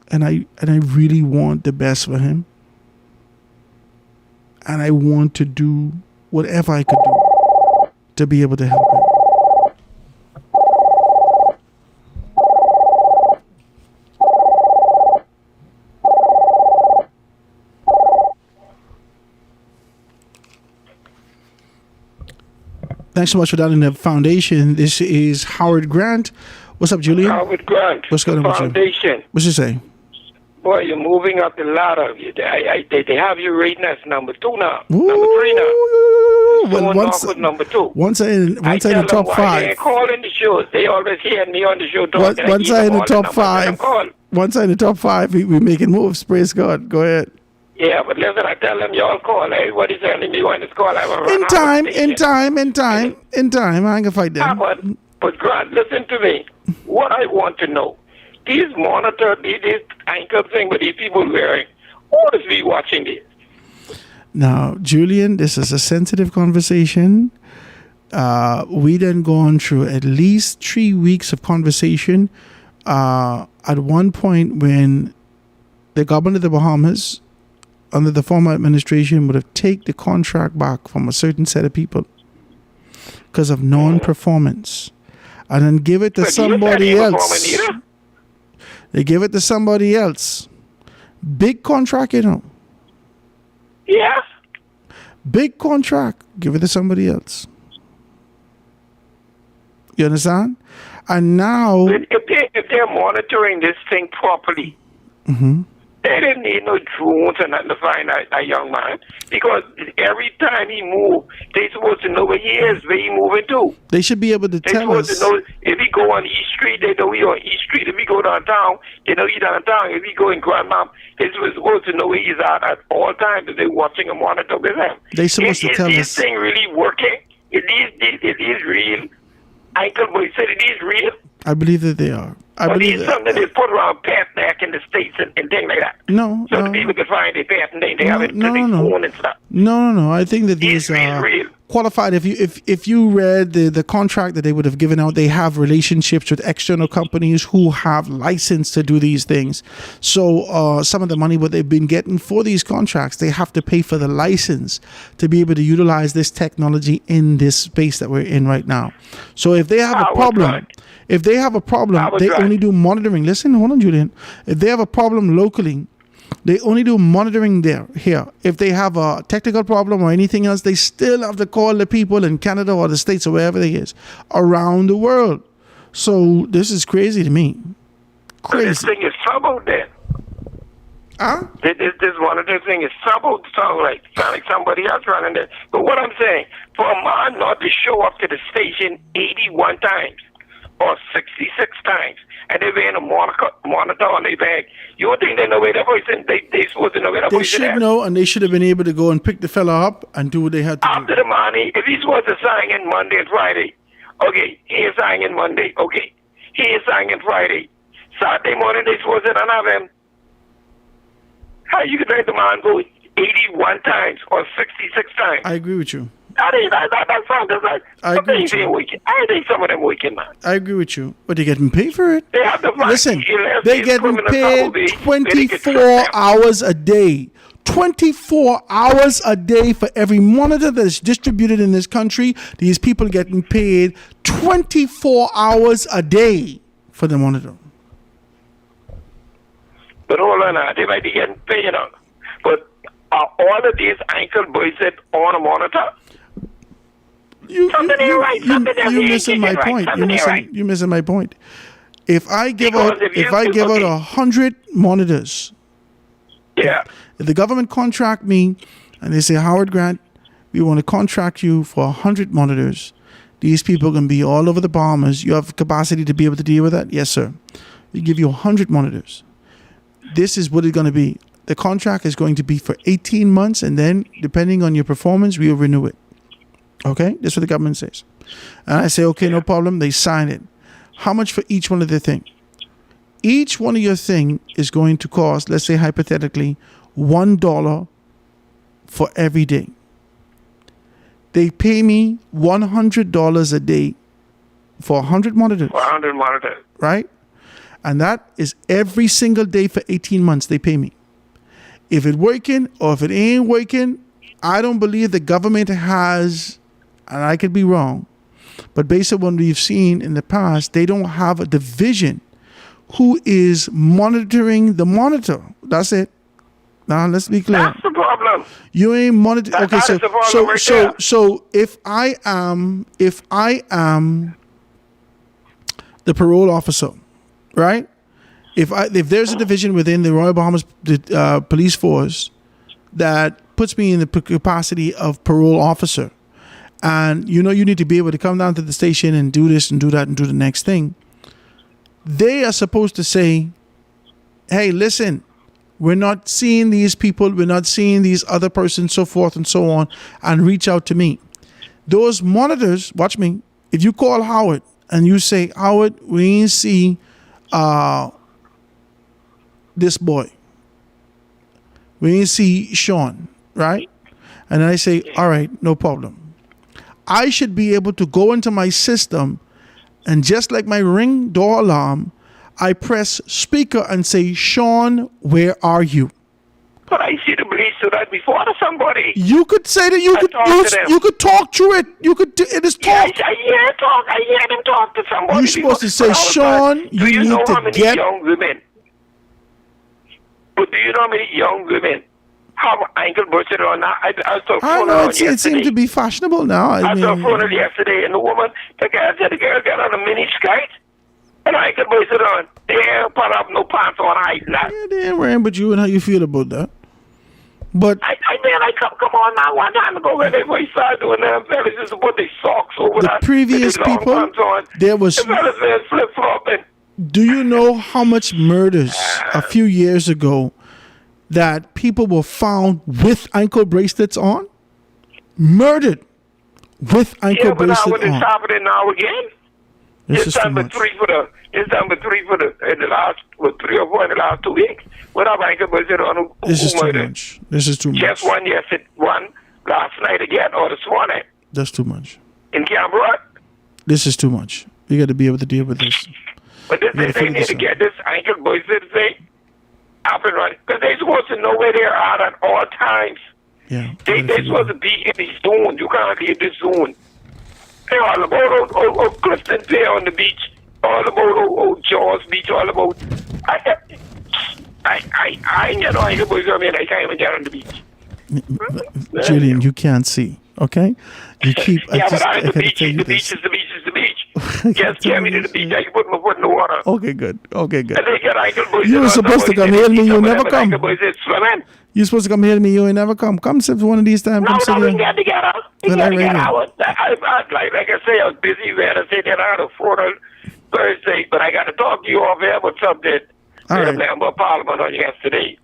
And I really want the best for him. And I want to do whatever I could do to be able to help him. Thanks so much for downloading the foundation. This is Howard Grant. What's up, Julian? Howard Grant. What's going on with you? Foundation. What's you say? Boy, you're moving up the ladder. They have you rating as number 2 now. Number 3 now. Well, number 2. Once I in the top 5. They call in the show. They always hear me on the show. Once I in the top 5. Once I in the top 5, we're making moves. Praise God. Go ahead. Yeah, but listen, I tell them y'all call. Everybody's telling me when it's call. In time. I ain't gonna fight them. But Grant, listen to me. What I want to know, these monitor, these anchor thing with these people wearing, who is we watching this? Now, Julian, this is a sensitive conversation. We then gone through at least 3 weeks of conversation. At one point when the government of the Bahamas, under the former administration, would have taken the contract back from a certain set of people because of non-performance. and then give it to But you somebody said he was else. forming either. They give it to somebody else. Big contract, you know. Yeah. Big contract. Give it to somebody else. You understand? And now, If they're monitoring this thing properly, they didn't need no drones and nothing to find a young man, because every time he moves, they supposed to know where he is, where he moving to. they should be able to They tell supposed us. to know if he go on East Street, they know he on East Street. If he go downtown, they know he downtown. If he go in Grandmount, they supposed to know where he's at all times. If they're watching and monitor with him. They supposed to tell Is us. this thing really working? It is real. Uncle Boy said it is real. I believe that they are. I Or believe it's that. something they put around patent back in the States and things like that. No, So no, the people can find their patent, they have it no, to their no. phone and stuff. No. I think that these are real. qualified. If you read the contract that they would have given out, they have relationships with external companies who have license to do these things. So some of the money what they've been getting for these contracts, they have to pay for the license to be able to utilize this technology in this space that we're in right now. So if they have a problem, they only do monitoring. Listen, hold on, Julian. If they have a problem locally, they only do monitoring here. If they have a technical problem or anything else, they still have to call the people in Canada or the States or wherever they is around the world. So this is crazy to me. So this thing is troubled then. Huh? This monitor thing is troubled. Sound like somebody else running it. But what I'm saying, for a man not to show up to the station 81 times or 66 times, and they're wearing a monitor on their bag, you don't think they know where that person, they supposed to know where that They person should is? know, and they should have been able to go and pick the fella up and do what they had to do. After the money, if he's supposed to sign in Monday and Friday, okay, he is signing in Monday, okay, he is signing in Friday. Saturday morning, they supposed to not have him. How you can let the man go 81 times or 66 times? I agree with you. That sounds like I agree with you. wicked. I think some of them wicked, man. I agree with you, but they're getting paid for it. They have to find Listen, unless they're these getting criminals paid probably- 24 hours a day. 24 hours a day for every monitor that's distributed in this country. These people getting paid 24 hours a day for the monitor. But hold on now, they might be getting paid, you know. But are all of these ankle boys that on a monitor? Something ain't right. Something else You're ain't missing my right. point. Something ain't right. You're missing my point. If I give Because out if you- if I give out 100 monitors, yeah. If the government contract me and they say, Howard Grant, we want to contract you for 100 monitors. These people can be all over the Bahamas. You have capacity to be able to deal with that? Yes, sir. We give you 100 monitors. This is what it's going to be. The contract is going to be for 18 months, and then, depending on your performance, we will renew it. Okay? That's what the government says. And I say, okay, no problem. They sign it. How much for each one of their thing? Each one of your thing is going to cost, let's say hypothetically, $1 for every day. They pay me $100 a day for 100 monitors. 100 monitors. Right? And that is every single day for 18 months they pay me. If it's working or if it ain't working, I don't believe the government has, and I could be wrong, but based on what we've seen in the past, they don't have a division who is monitoring the monitor. That's it. Now let's be clear. That's the problem. You ain't monitoring. Okay, that is the problem right there. so if I am the parole officer, right? If there's a division within the Royal Bahamas Police Force that puts me in the capacity of parole officer, and you need to be able to come down to the station and do this and do that and do the next thing, they are supposed to say, hey, listen, we're not seeing these people, we're not seeing these other persons, so forth and so on, and reach out to me. Those monitors, watch me, if you call Howard and you say, Howard, we ain't see this boy. We ain't see Sean, right? And I say, all right, no problem. I should be able to go into my system, and just like my Ring door alarm, I press speaker and say, Sean, where are you? But I see the bleach so that before to somebody. You could say that you could talk through it. You could. It is talk. I hear them talk to somebody. You're supposed to say, Sean, do you need know to how many get. young women? But do you know how many young women have ankle bracelet on now? I saw a I phone know on it yesterday. seems to be fashionable now. I I saw a mean, phone yesterday, and the girl got on a mini skirt and ankle bracelet on. They ain't put up no pants on hiding that. yeah, they ain't worrying about you and how you feel about that. But I come on now one time ago when they started doing that, fellas just to put their socks over the that. previous with their long people, pants on. there was. The fellas were flip flopping. Do you know how much murders a few years ago that people were found with ankle bracelets on? Murdered with ankle Yeah, but now bracelets when it's on. happening now again, This is too number much. three for the. It's number three for the in the last 3 or 4 in the last 2 weeks. What up, ankle bracelet on? Who This is too murdered? much. This is too much. Just one one last night again or this morning That's too much. in Canberra. This is too much. You got to be able to deal with this. But this, You gotta they figure need this to out. get this ankle bracelet thing up and running because they're supposed to know where they are at all times. Yeah. They're supposed to be in the zone. You can't leave the zone. They're all about old Clifton Bay on the beach, all about old Jaws Beach, all about. I ain't got no ankle bracelet on me, and I can't even get on the beach. Julian, you can't see. Okay? You keep. Yeah, but I the gotta beach tell is you the beach this. is the beach is the beach. Just get me to the beach. I can put my foot in the water. Okay, good. Okay, good. And they get ankle bracelet You were on supposed to somebody, come they here, me. beat You them with never an come. ankle bracelet swimming. You're supposed to come here to me. You ain't never come. Come sit for one of these times. No, Come sit we here. can get together. We Well, can I get together. ready. Like I say, I was busy. We had to say that out of Florida Thursday, but I got to talk to you off air about something. All right. The member of Parliament on yesterday.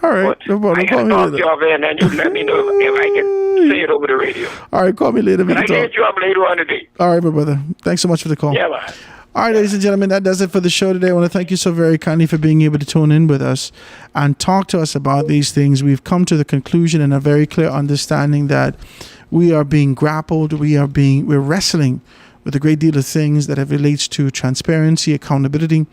All right. No problem. I got Call to me talk to later. you off air, and then you let me know if I can say it over the radio. All right. Call me later. We But I can can talk. hit you up later on today. All right, my brother. Thanks so much for the call. Yeah, man. All right, ladies and gentlemen, that does it for the show today. I want to thank you so very kindly for being able to tune in with us and talk to us about these things. We've come to the conclusion and a very clear understanding that we are being grappled, we're wrestling with a great deal of things that relates to transparency, accountability,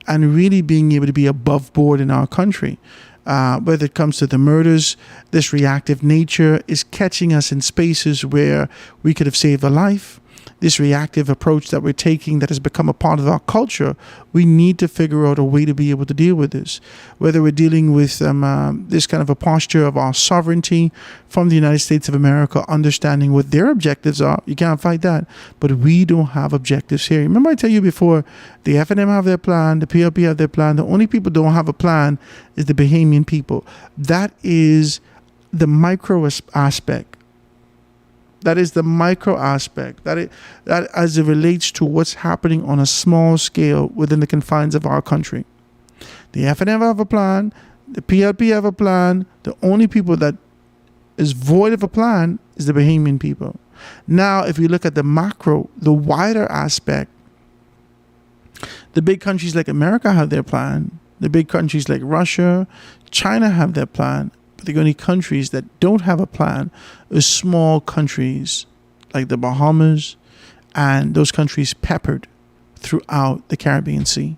and really being able to be above board in our country. Whether it comes to the murders, this reactive nature is catching us in spaces where we could have saved a life. This reactive approach that we're taking that has become a part of our culture, we need to figure out a way to be able to deal with this. Whether we're dealing with this kind of a posture of our sovereignty from the United States of America, understanding what their objectives are, you can't fight that. But we don't have objectives here. Remember I tell you before, the FNM have their plan, the PLP have their plan. The only people who don't have a plan is the Bahamian people. That is the micro aspect. That is the micro aspect. That as it relates to what's happening on a small scale within the confines of our country. The FNF have a plan. The PLP have a plan. The only people that is void of a plan is the Bahamian people. Now, if you look at the macro, the wider aspect, the big countries like America have their plan. The big countries like Russia, China have their plan. But the only countries that don't have a plan are small countries like the Bahamas and those countries peppered throughout the Caribbean Sea.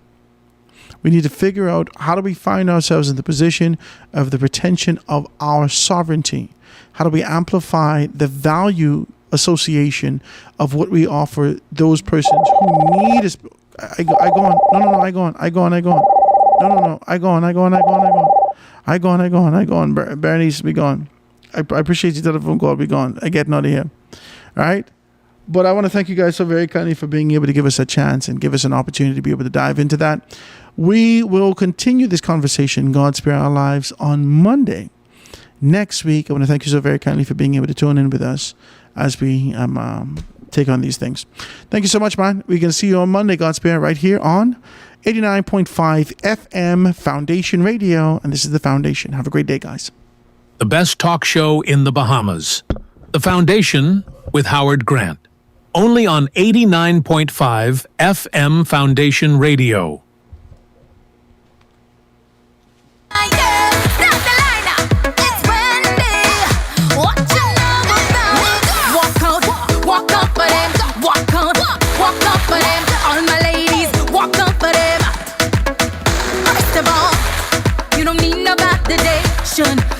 We need to figure out how do we find ourselves in the position of the retention of our sovereignty? How do we amplify the value association of what we offer those persons who need us? I go on. No, I go on. No, I go on. Bernice, be gone. I appreciate your telephone call. Be gone. I get out of here. All right? But I want to thank you guys so very kindly for being able to give us a chance and give us an opportunity to be able to dive into that. We will continue this conversation, God Spare Our Lives, on Monday. Next week, I want to thank you so very kindly for being able to tune in with us as we take on these things. Thank you so much, man. We can see you on Monday, God Spare, right here on 89.5 FM Foundation Radio. And this is The Foundation. Have a great day, guys. The best talk show in the Bahamas. The Foundation with Howard Grant. Only on 89.5 FM Foundation Radio. question.